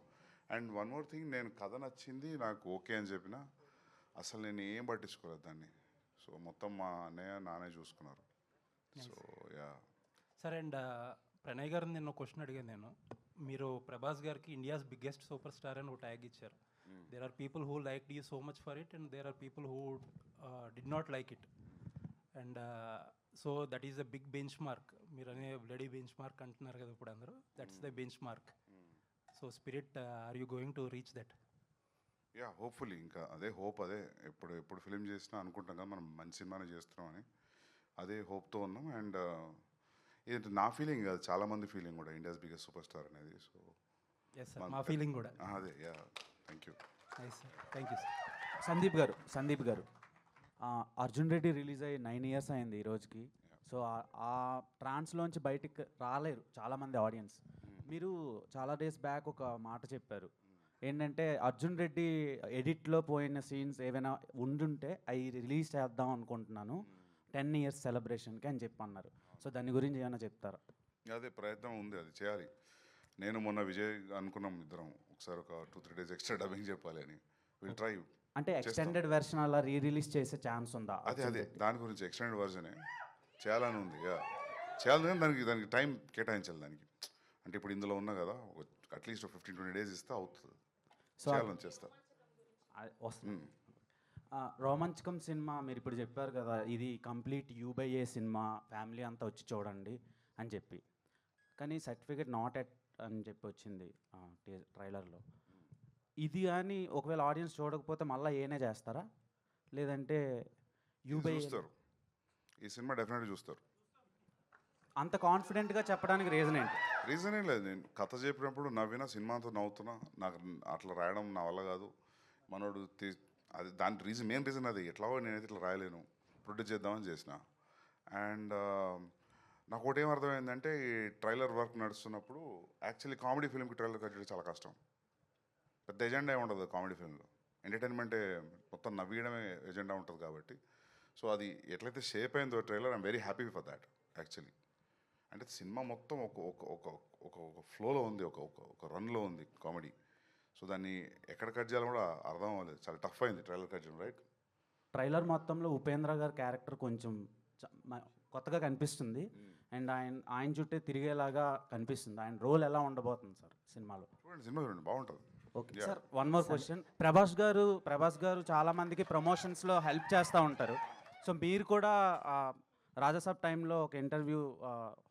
అండ్ వన్ మోర్ థింగ్, నేను కథ నచ్చింది నాకు ఓకే అని చెప్పిన అసలు నేను ఏం పట్టించుకోలేదు దాన్ని. సో మొత్తం మా అన్నయ్య నానే చూసుకున్నారు. సో యా సరే. అండ్ ప్రణయ్ గారు నిన్న క్వశ్చన్ అడిగాను నేను. మీరు ప్రభాస్ గారికి ఇండియాస్ బిగ్గెస్ట్ సూపర్ స్టార్ అని ఒక ట్యాగ్ ఇచ్చారు. There are people who like you so much for it and there are people who did not like it. And so that is the big benchmark. మీరు అనే బ్లడీ బెంచ్ మార్క్ అంటున్నారు కదా ఇప్పుడు అందరూ, that's the benchmark. So Spirit, are you going to reach that? Ya hopefully. ఇంకా అదే హోప్, అదే ఎప్పుడు ఫిలిం చేసినా అనుకుంటాం కదా మనం మంచి సినిమానే చేస్తున్నాం అని, అదే హోప్తో ఉన్నాం. అండ్ ఇది నా ఫీలింగ్ కాదు, చాలామంది ఫీలింగ్ కూడా, ఇండియాస్ బిగ్గెస్ట్ సూపర్ స్టార్ అనేది. సో మా ఫీలింగ్ కూడా అదే. Yeah thank you. Thank you sir. Sandeep గారు అర్జున్ రెడ్డి రిలీజ్ అయ్యి 9 years అయింది ఈ రోజుకి. సో ఆ ట్రాన్స్లోంచి బయటికి రాలేరు చాలామంది ఆడియన్స్. మీరు చాలా డేస్ బ్యాక్ ఒక మాట చెప్పారు ఏంటంటే, అర్జున్ రెడ్డి ఎడిట్లో పోయిన సీన్స్ ఏవైనా ఉండుంటే అవి రిలీజ్ చేద్దాం అనుకుంటున్నాను 10 years సెలబ్రేషన్కి అని చెప్పి అన్నారు. సో దాని గురించి ఏమైనా చెప్తారా? అదే ప్రయత్నం ఉంది, అది చేయాలి. నేను మొన్న విజయ్ అనుకున్నాం ఇద్దరం ఒకసారి ఒక 2-3 days ఎక్స్ట్రా డబ్బింగ్ చెప్పాలి అని. Will try. అంటే ఎక్స్టెండెడ్ వెర్షన్ అలా రిలీజ్ చేసే ఛాన్స్ ఉందా? అదే దాని గురించి ఎక్స్టెండెడ్ వర్జనే చేయాలని ఉంది. చేయాలని కానీ దానికి టైం కేటాయించాలి దానికి. అంటే ఇప్పుడు ఇందులో ఉన్నా కదా, అట్లీస్ట్ 15-20 days ఇస్తే అవుతుంది. చేయాలని చేస్తా. వస్తుంది. రోమాంచకం సినిమా మీరు ఇప్పుడు చెప్పారు కదా, ఇది కంప్లీట్ U/A సినిమా, ఫ్యామిలీ అంతా వచ్చి చూడండి అని చెప్పి. కానీ సర్టిఫికేట్ నాట్ ఎట్ అని చెప్పి వచ్చింది ట్రైలర్లో. ఇది కానీ ఒకవేళ ఆడియన్స్ చూడకపోతే మళ్ళీ ఏనే చేస్తారా, లేదంటే చూస్తారు? ఈ సినిమా డెఫినెట్గా చూస్తారు. అంత కాన్ఫిడెంట్గా చెప్పడానికి రీజన్ ఏంటి? రీజన్ ఏం లేదు, నేను కథ చెప్పినప్పుడు నవ్వినా సినిమాతో నవ్వుతున్నా. నాకు అట్లా రాయడం నా వల్ల కాదు. మనోడు అది దాని రీజన్, మెయిన్ రీజన్ అది. ఎట్లాగో నేనైతే ఇట్లా రాయలేను, ప్రొడ్యూస్ చేద్దామని చేసిన. అండ్ నాకు ఒకటి ఏం అర్థమైందంటే, ఈ ట్రైలర్ వర్క్ నడుస్తున్నప్పుడు యాక్చువల్లీ కామెడీ ఫిల్మ్కి ట్రైలర్ కట్ చేయడం చాలా కష్టం. పెద్ద ఎజెండా ఉండదు కామెడీ ఫిల్మ్లో. ఎంటర్టైన్మెంటే మొత్తం నవ్వేయడమే ఎజెండా ఉంటుంది కాబట్టి. సో అది ఎట్లయితే షేప్ అయిందో trailer, I'm very happy for that actually. అంటే సినిమా మొత్తం ఒక ఒక ఒక ఒక ఒక ఫ్లోలో ఉంది, ఒక ఒక ఒక రన్లో ఉంది కామెడీ. సో దాన్ని ఎక్కడ కట్ చేయాలో కూడా అర్థం అవ్వలేదు. చాలా టఫ్ అయింది ట్రైలర్ కట్ చేయడం, రైట్? ట్రైలర్ మొత్తంలో ఉపేంద్ర గారి క్యారెక్టర్ కొంచెం కొత్తగా కనిపిస్తుంది అండ్ ఆయన చుట్టే తిరిగేలాగా కనిపిస్తుంది. ఆయన రోల్ ఎలా ఉండబోతుంది సార్ సినిమాలో? సినిమా చూడండి, బాగుంటుంది. Okay sir, one more question. Prabhas గారు చాలామందికి ప్రమోషన్స్లో హెల్ప్ చేస్తూ ఉంటారు. సో మీరు కూడా రాజాసాబ్ టైంలో ఒక ఇంటర్వ్యూ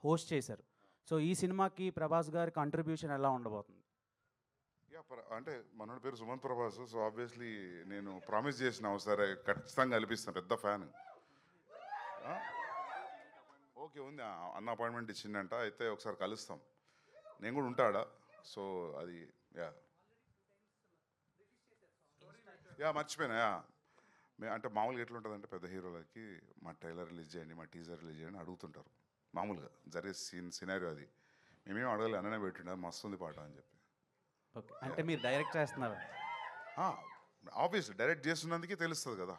హోస్ట్ చేశారు. సో ఈ సినిమాకి ప్రభాస్ గారి కంట్రిబ్యూషన్ ఎలా ఉండబోతుంది? అంటే మనోడి పేరు సుమంత్ ప్రభాస్. సో ఆబ్వియస్లీ నేను ప్రామిస్ చేసిన ఒకసారి ఖచ్చితంగా కల్పిస్తాను, పెద్ద ఫ్యాన్. ఓకే ఉంది, అన్న అపాయింట్మెంట్ ఇచ్చిందంట. అయితే ఒకసారి కలుస్తాం, నేను కూడా ఉంటాడా. సో అది మర్చిపోయినా. అంటే మామూలుగా ఎట్లుంటుందంటే, పెద్ద హీరోలకి మా ట్రైలర్ రిలీజ్ చేయండి, మా టీజర్ రిలీజ్ చేయండి అడుగుతుంటారు. మామూలుగా జరిగే సినారియో అది. మేమేం అడగాలి, అన్ననే పెట్టిండ మస్తు ఉంది పాట అని చెప్పి. ఓకే, అంటే మీరు డైరెక్ట్ చేస్తున్నారు? ఆబ్వియస్లీ డైరెక్ట్ చేస్తున్నందుకే తెలుస్తుంది కదా,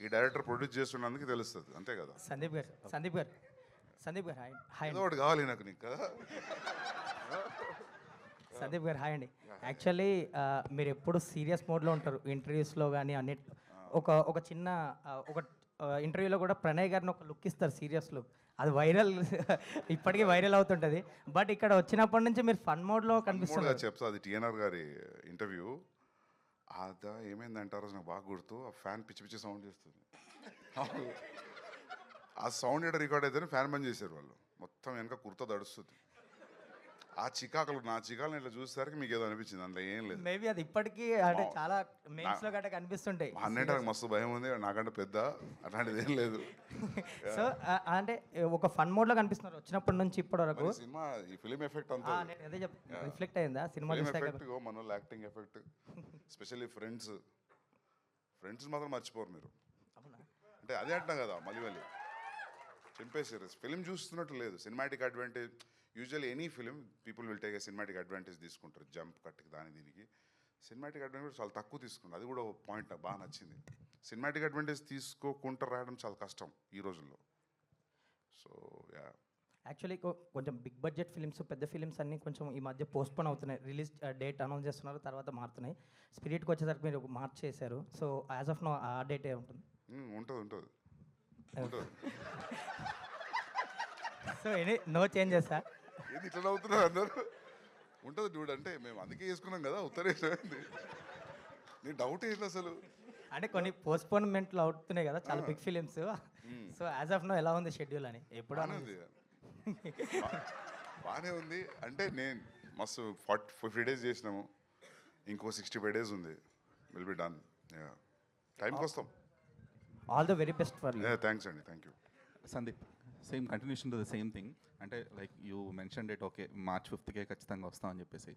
ఈ డైరెక్టర్ ప్రొడ్యూస్ చేస్తున్నందుకు తెలుస్తుంది, అంతే కదా. సందీప్ గారు హాయ్. ఏదో ఒకటి కావాలి నాకు నీకు కదా. సందీప్ గారు హాయ్ అండి. యాక్చువల్లీ మీరు ఎప్పుడు సీరియస్ మోడ్లో ఉంటారు ఇంటర్వ్యూస్లో కానీ అన్నిట్లో. ఒక చిన్న ఒక ఇంటర్వ్యూలో కూడా ప్రణయ్ గారిని ఒక లుక్ ఇస్తారు, సీరియస్ లుక్. అది వైరల్, ఇప్పటికీ వైరల్ అవుతుంటుంది. బట్ ఇక్కడ వచ్చినప్పటి నుంచి మీరు ఫన్ మోడ్లో కనిపిస్తుంది. చెప్తా, అది టీఎన్ఆర్ గారి ఇంటర్వ్యూ. అదా ఏమైందంటారో నాకు బాగా గుర్తు. ఆ ఫ్యాన్ పిచ్చి పిచ్చి సౌండ్ చేస్తుంది. ఆ సౌండ్ ఎక్కడ రికార్డ్ అయితేనే ఫ్యాన్ బంద్ చేశారు వాళ్ళు. మొత్తం వెనక కుర్తా దడుస్తుంది. ఆ చికాకులు, నా చికాకులు ఇట్లా చూసేసరికి మీకు ఏదో అనిపించింది, అందులో ఏం లేదు. మేబీ అది ఇప్పటికీ అంటే చాలా మెయిన్స్లో గట్రా కనిపిస్తుంటాయి. అన్నింటి మస్తు భయం ఉంది, నాకంటే పెద్ద అట్లాంటిది ఏం లేదు. సో అంటే ఒక ఫన్ మోడ్లో కనిపిస్తున్నారు వచ్చినప్పటి నుంచి ఇప్పటి వరకు. సినిమా ఈ ఫిలిం ఎఫెక్ట్ అంతా అదే రిఫ్లెక్ట్ అయిందా సినిమా ఎఫెక్ట్, మన వాళ్ళు యాక్టింగ్ ఎఫెక్ట్, స్పెషల్లీ ఫ్రెండ్స్ మాత్రం మర్చిపోరు మీరు. అంటే అదే అంటున్నా కదా, మళ్ళీ చింపేసారు. ఫిలిం చూస్తున్నట్టు లేదు, cinematic advantage. Usually any film people will take a cinematic advantage తీసుకుంటారు, జంప్ కట్కి దీనికి. సినిమాటిక్ అడ్వాంటేజ్ చాలా తక్కువ తీసుకుంటారు. అది కూడా ఒక పాయింట్ నాకు బాగా నచ్చింది. సినిమాటిక్ అడ్వాంటేజ్ తీసుకోకుండా రాయడం చాలా కష్టం ఈ రోజుల్లో. సో యాక్చువల్లీ కొంచెం బిగ్ బడ్జెట్ ఫిలిమ్స్, పెద్ద ఫిలిమ్స్ అన్నీ కొంచెం ఈ మధ్య పోస్ట్పోన్ అవుతున్నాయి. రిలీజ్ డేట్ అనౌన్స్ చేస్తున్నారు, తర్వాత మారుతున్నాయి. స్పిరిట్కి వచ్చేసరికి మీరు మార్చ్ చేశారు. So as of now uh date ఏ ఉంటుంది? ఉంటుంది. So no changes sir? ఏది ఇట్లా అవుతున్నారు అందరూ? ఉంటుంది చూడు, అంటే మేము అందుకే చేసుకున్నాం కదా ఉత్తరేసారి. నీ డౌట్ ఏంటి అసలు? అంటే కొన్ని పోస్ట్పోన్మెంట్లు అవుతున్నాయి కదా చాలా big films. So as of now ఎలా ఉంది షెడ్యూల్ అని? ఎప్పుడు బాగానే ఉంది. అంటే నేను మస్తు 50 days చేసినాము, ఇంకో 65 days ఉంది. Will be done. టైంకి వస్తాం. All the very best for you. Thanks అండి, thank you. Sandeep, same continuation to the same thing. అంటే like you mention date, okay March 5th ఖచ్చితంగా వస్తామని చెప్పేసి.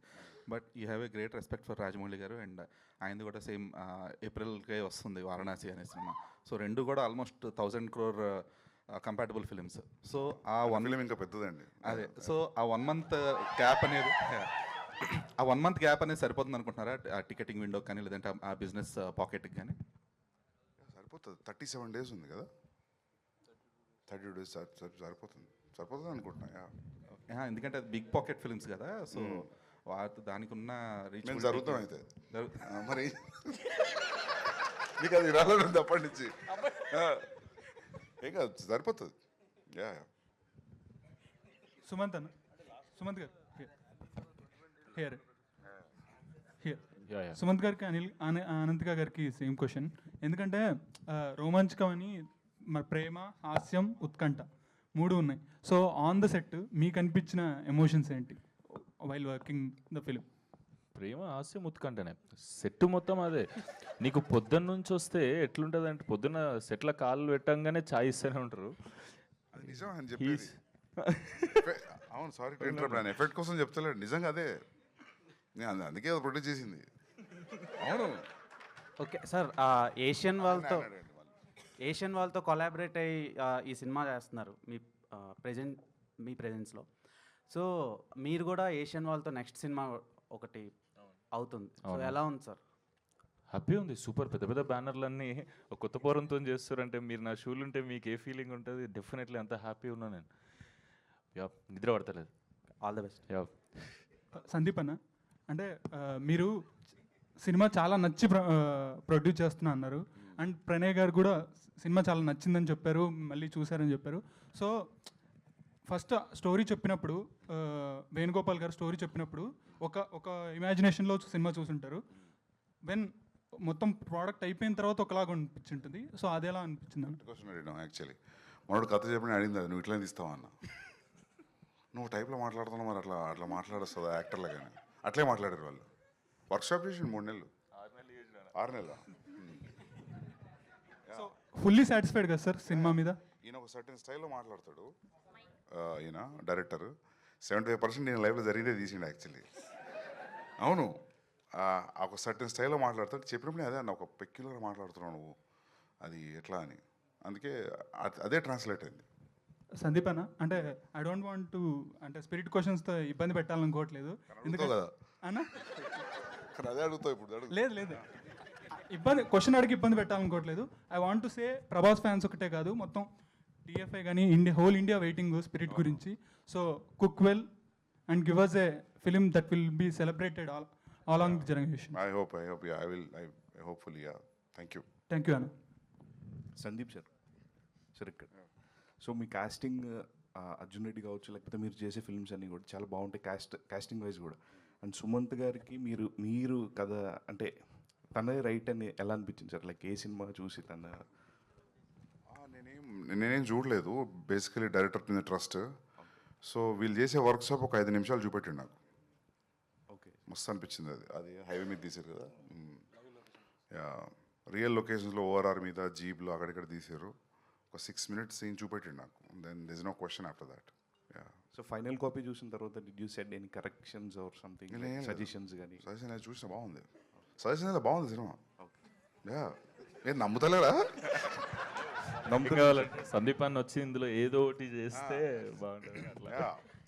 But you have a great respect for Rajamouli గారు, అండ్ ఆయనది కూడా సేమ్ ఏప్రిల్కే వస్తుంది వారణాసి అనే సినిమా. సో రెండు కూడా almost 1000 crore compatible films. So ఆ ఫిలిం ఇంకా పెద్దదండి. అదే, సో ఆ 1 month గ్యాప్ అనేది సరిపోతుంది అనుకుంటున్నారా? ఆ టికెటింగ్ విండో కానీ, లేదంటే ఆ బిజినెస్ పాకెట్కి కానీ? సరిపోతుంది. 37 days ఉంది కదా, 30 days సరిపోతుంది అనుకుంటున్నా. ఎందుకంటే అది బిగ్ పాకెట్ ఫిల్మ్స్ కదా, సో దానికి ఉన్న రీచ్ జరుగుతాం. అయితే మరి మీకు అది రాలేదు అప్పటి నుంచి, ఏం కాదు, సరిపోతుంది. సుమంత్ గారు సుమంత్ గారికి అనంతిక గారికి సేమ్ క్వశ్చన్. ఎందుకంటే రోమాంచకం అని మరి ప్రేమ, హాస్యం, ఉత్కంఠ 3 ఉన్నాయి. సో ఆన్ ద సెట్ మీకు అనిపించిన ఎమోషన్స్ ఏంటి వైల్ వర్కింగ్ ద ఫిలిం? ప్రేమ, హాస్యం, ఉత్కంఠనే సెట్ మొత్తం అదే. నీకు పొద్దున్న నుంచి వస్తే ఎట్లుంటుంది అంటే, పొద్దున్న సెట్ల కాళ్ళు పెట్టంగానే ఛాయ్ ఇస్తూనే ఉంటారు. అవును, సారీ టు ఇంటరప్ట్. నేను ఎఫెక్ట్ కోసం చెప్తలేడు, నిజంగా అదే. నేను అందుకే అది ప్రొడ్యూస్ చేసింది. అవును. ఓకే సార్, ఏషియన్ వాళ్ళతో కొలాబరేట్ అయ్యి ఈ సినిమా చేస్తున్నారు మీ ప్రెజెన్స్లో. సో మీరు కూడా ఏషియన్ వాళ్ళతో నెక్స్ట్ సినిమా ఒకటి అవుతుంది. సో ఎలా ఉంది సార్? హ్యాపీ ఉంది, సూపర్. పెద్ద పెద్ద బ్యానర్లన్నీ ఒక కొత్త పోరంతో చేస్తారంటే మీరు నా షూలు ఉంటే మీకు ఏ ఫీలింగ్ ఉంటుంది? డెఫినెట్లీ అంత హ్యాపీ ఉన్నా నేను. యా, నిద్ర పడతలేదు. All the best. Yeah. Sandeep అన్న, అంటే మీరు సినిమా చాలా నచ్చి ప్రొడ్యూస్ చేస్తున్నా అన్నారు. అండ్ ప్రణయ్ గారు కూడా సినిమా చాలా నచ్చిందని చెప్పారు, మళ్ళీ చూశారని చెప్పారు. సో ఫస్ట్ స్టోరీ చెప్పినప్పుడు వేణుగోపాల్ గారు స్టోరీ చెప్పినప్పుడు ఒక ఇమాజినేషన్లో సినిమా చూసుంటారు. వెన్ మొత్తం ప్రోడక్ట్ అయిపోయిన తర్వాత ఒకలాగా అనిపించింటుంది. సో అది ఎలా అనిపించింది? క్వశ్చన్ అడిగినాం యాక్చువల్లీ. మనోడు కథ చెప్పిన అడిగింది అది, నువ్వు ఇట్లా తీస్తావా అన్న. నువ్వు టైప్లో మాట్లాడుతున్నావు, మరి అట్లా మాట్లాడొస్తుందా యాక్టర్లో? కానీ అట్లే మాట్లాడారు వాళ్ళు. వర్క్షాప్ చేసి 3 నెలలు 6 నెలలు. సో ఫుల్లీ సాటిస్ఫైడ్ కదా సార్ సినిమా మీద? ఈయన ఒక సర్టెన్ స్టైల్లో మాట్లాడతాడు. ఈయన డైరెక్టర్ 75% నేను లైఫ్లో జరిగితే తీసిండు యాక్చువల్లీ. అవును, ఒక సర్టెన్ స్టైల్లో మాట్లాడతాడు. చెప్పినప్పుడు అదే అన్న, ఒక పెక్యులర్ మాట్లాడుతున్నావు నువ్వు, అది ఎట్లా అని. అందుకే అదే ట్రాన్స్లేట్ అయింది. సందీప్ అన్న, అంటే ఐ డోంట్ వాంట్ టు అంటే స్పిరిట్ క్వశ్చన్స్తో ఇబ్బంది పెట్టాలనుకోవట్లేదు. ఎందుకంటే అన్న అదే అడుగుతావు ఇప్పుడు. లేదు క్వశ్చన్ అడిగి ఇబ్బంది పెట్టాలనుకోవట్లేదు. I want to say Prabhas fans ఒకటే కాదు, మొత్తం టీఎఫ్ఐ కానీ హోల్ ఇండియా వెయిటింగ్ స్పిరిట్ గురించి. So cook well and give us a film that will be celebrated all along the generation. I hope, yeah, I hopefully, yeah. Thank you. Thank you, Anna. Sandeep sir ఇక్కడ. సో మీ కాస్టింగ్ అర్జున్ రెడ్డి కావచ్చు, లేకపోతే మీరు చేసే ఫిల్మ్స్ అన్నీ కూడా చాలా బాగుంటాయి కాస్టింగ్ వైజ్ కూడా. అండ్ సుమంత్ గారికి మీరు కథ అంటే తనదే రైట్ అని ఎలా అనిపించింది సార్? లైక్ ఏ సినిమా చూసి నేనేం చూడలేదు, బేసికలీ డైరెక్టర్ మీద ట్రస్ట్. సో వీళ్ళు చేసే వర్క్షాప్ ఒక 5 నిమిషాలు చూపెట్టిండు నాకు. మస్తు అనిపించింది అది హైవే మీద తీశారు కదా. రియల్ లొకేషన్స్లో ఓఆర్ఆర్ మీద జీప్లో అక్కడిక్కడ తీశారు. ఒక 6 minutes సీన్ చూపెట్టిండు నాకు. Then this no question after that. So final copy చూసిన తర్వాత did you said any corrections or something, suggestions కానీ? సజెషన్ అది చూసిన బాగుంది, సజెషన్ అయితే బాగుంది సినిమా. నేను నమ్ముతలేరా? సందీప్ అన్న వచ్చి ఇందులో ఏదో ఒకటి చేస్తే బాగుంటుంది.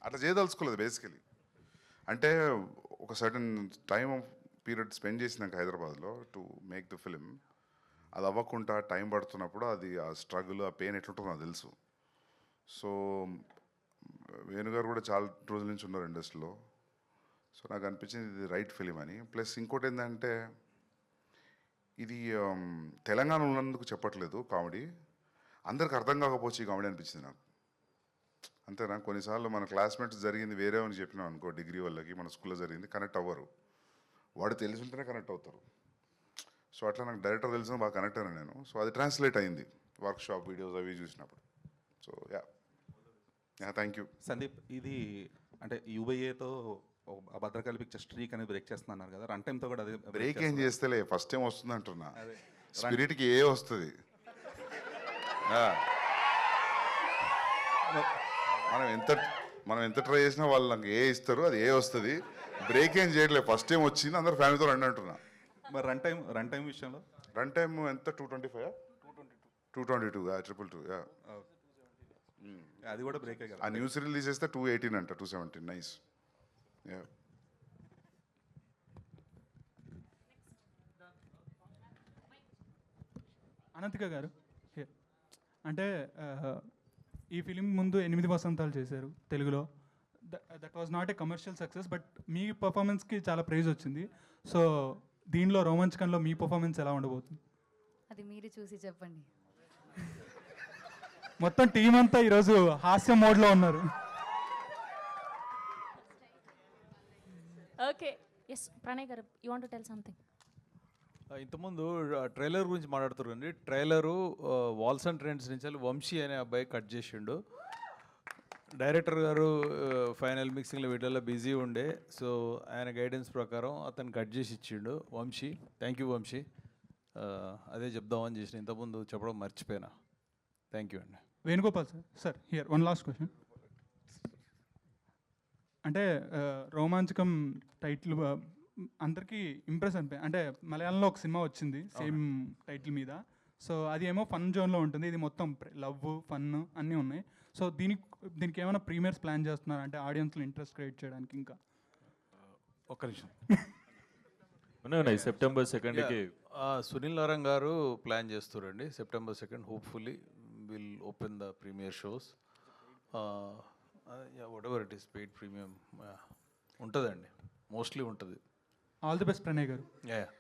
అట్లా చేయదలుచుకోలేదు బేసికలీ. అంటే ఒక సర్టన్ టైం పీరియడ్ స్పెండ్ చేసినాక హైదరాబాద్లో టు మేక్ ద ఫిలిం, అది అవ్వకుండా టైం పడుతున్నప్పుడు అది ఆ స్ట్రగుల్, ఆ పెయిన్ ఎట్లుంటుందో నాకు తెలుసు. సో వేణుగారు కూడా చాలా రోజుల నుంచి ఉన్నారు ఇండస్ట్రీలో. సో నాకు అనిపించింది ఇది రైట్ ఫిలిం అని. ప్లస్ ఇంకోటి ఏంటంటే ఇది తెలంగాణ ఉన్నందుకు చెప్పట్లేదు కామెడీ, అందరికి అర్థం కాకపోవచ్చు ఈ కామెడీ అనిపించింది నాకు. అంతేనా? కొన్నిసార్లు మన క్లాస్మేట్స్ జరిగింది వేరే అని చెప్పినాం అనుకో, డిగ్రీ వాళ్ళకి మన స్కూల్లో జరిగింది, కనెక్ట్ అవ్వరు. వాడు తెలిసి ఉంటేనే కనెక్ట్ అవుతారు. సో అట్లా నాకు డైరెక్టర్ తెలిసిన బాగా కనెక్ట్ అయినా నేను. సో అది ట్రాన్స్లేట్ అయింది వర్క్షాప్ వీడియోస్ అవి చూసినప్పుడు. So yeah thank you. Sandeep, ఇది అంటే యూబైఏతో భద్రకాళి పిక్చర్ స్ట్రీక్ అనేది బ్రేక్ చేస్తున్నారు కదా, రన్ టైంతో కూడా అదే బ్రేక్ ఏం చేస్తేలే, ఫస్ట్ టైం వస్తుంది అంటున్నా. స్పిరిట్కి ఏ వస్తుంది, మనం ఎంత ట్రై చేసినా వాళ్ళు నాకు ఏ ఇస్తారు, అది ఏ వస్తుంది. బ్రేక్ ఏం చేయట్లేదు, ఫస్ట్ టైం వచ్చింది, అందరు ఫ్యామిలీతో రండి అంటున్నా. మరి రన్ టైం విషయంలో రన్ టైం ఎంత? 225, 222, 222. అది కూడా బ్రేక్ అయ్యారు. ఆ న్యూస్ రిలీజ్ చేస్తే 218 అంట, 217. నైస్. అనంతిక గారు, అంటే ఈ ఫిలిం ముందు 8 వసంతాలు చేశారు తెలుగులో. That was not a commercial success, but మీ పర్ఫార్మెన్స్కి చాలా ప్రైజ్ వచ్చింది. సో దీనిలో రోమాంచకంలో మీ పర్ఫార్మెన్స్ ఎలా ఉండబోతుంది? అది మీరు చూసి చెప్పండి. మొత్తం టీం అంతా ఈరోజు హాస్య మోడ్లో ఉన్నారు. ఓకే, ఎస్ ప్రణయ్ గారు, you want to tell something? ఇంతకుముందు ట్రైలర్ గురించి మాట్లాడుతారండి. ట్రైలరు వాల్స్ అండ్ ట్రెండ్స్ నుంచి వంశీ అనే అబ్బాయి కట్ చేసిండు. డైరెక్టర్ గారు ఫైనల్ మిక్సింగ్లో వీటిల్లో బిజీ ఉండే, సో ఆయన గైడెన్స్ ప్రకారం అతను కట్ చేసి ఇచ్చిండు వంశీ. Thank you Vamsi. అదే చెప్దామని చేసిన, ఇంతకుముందు చెప్పడం మర్చిపోయినా. థ్యాంక్ యూ అండి. Venugopal sir, here one last question. అంటే రోమాంచకం టైటిల్ అందరికీ ఇంప్రెస్ అనిపోయి, అంటే మలయాళంలో ఒక సినిమా వచ్చింది సేమ్ టైటిల్ మీద. సో అది ఏమో ఫన్ జోన్లో ఉంటుంది, ఇది మొత్తం లవ్ ఫన్ అన్నీ ఉన్నాయి. సో దీనికి ఏమైనా ప్రీమియర్స్ ప్లాన్ చేస్తున్నారు అంటే ఆడియన్స్లో ఇంట్రెస్ట్ క్రియేట్ చేయడానికి? ఇంకా ఒక్క నిమిషం. ఉన్నాయి సెప్టెంబర్ 2కి సునీల్ నారాయణ్ గారు ప్లాన్ చేస్తారండి. September 2 hopefully will open the premiere shows. Whatever it is paid premium ఉంటుందండి, మోస్ట్లీ ఉంటుంది. ఆల్ ది బెస్ట్ ప్రణయ్ గారు.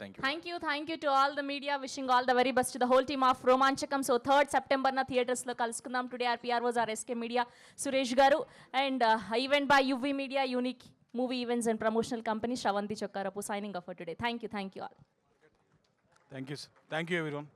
Thank you. Thank you to all the media. Wishing all the very best to the whole team of Romanchakam. So 3rd సెప్టెంబర్న థియేటర్స్లో కలుసుకుందాం. Today our PROs R SK media Suresh గారు and event by UV media, unique movie events and promotional company, Sravanthi Chokkarapu, signing off for today. Thank you all. Thank you everyone.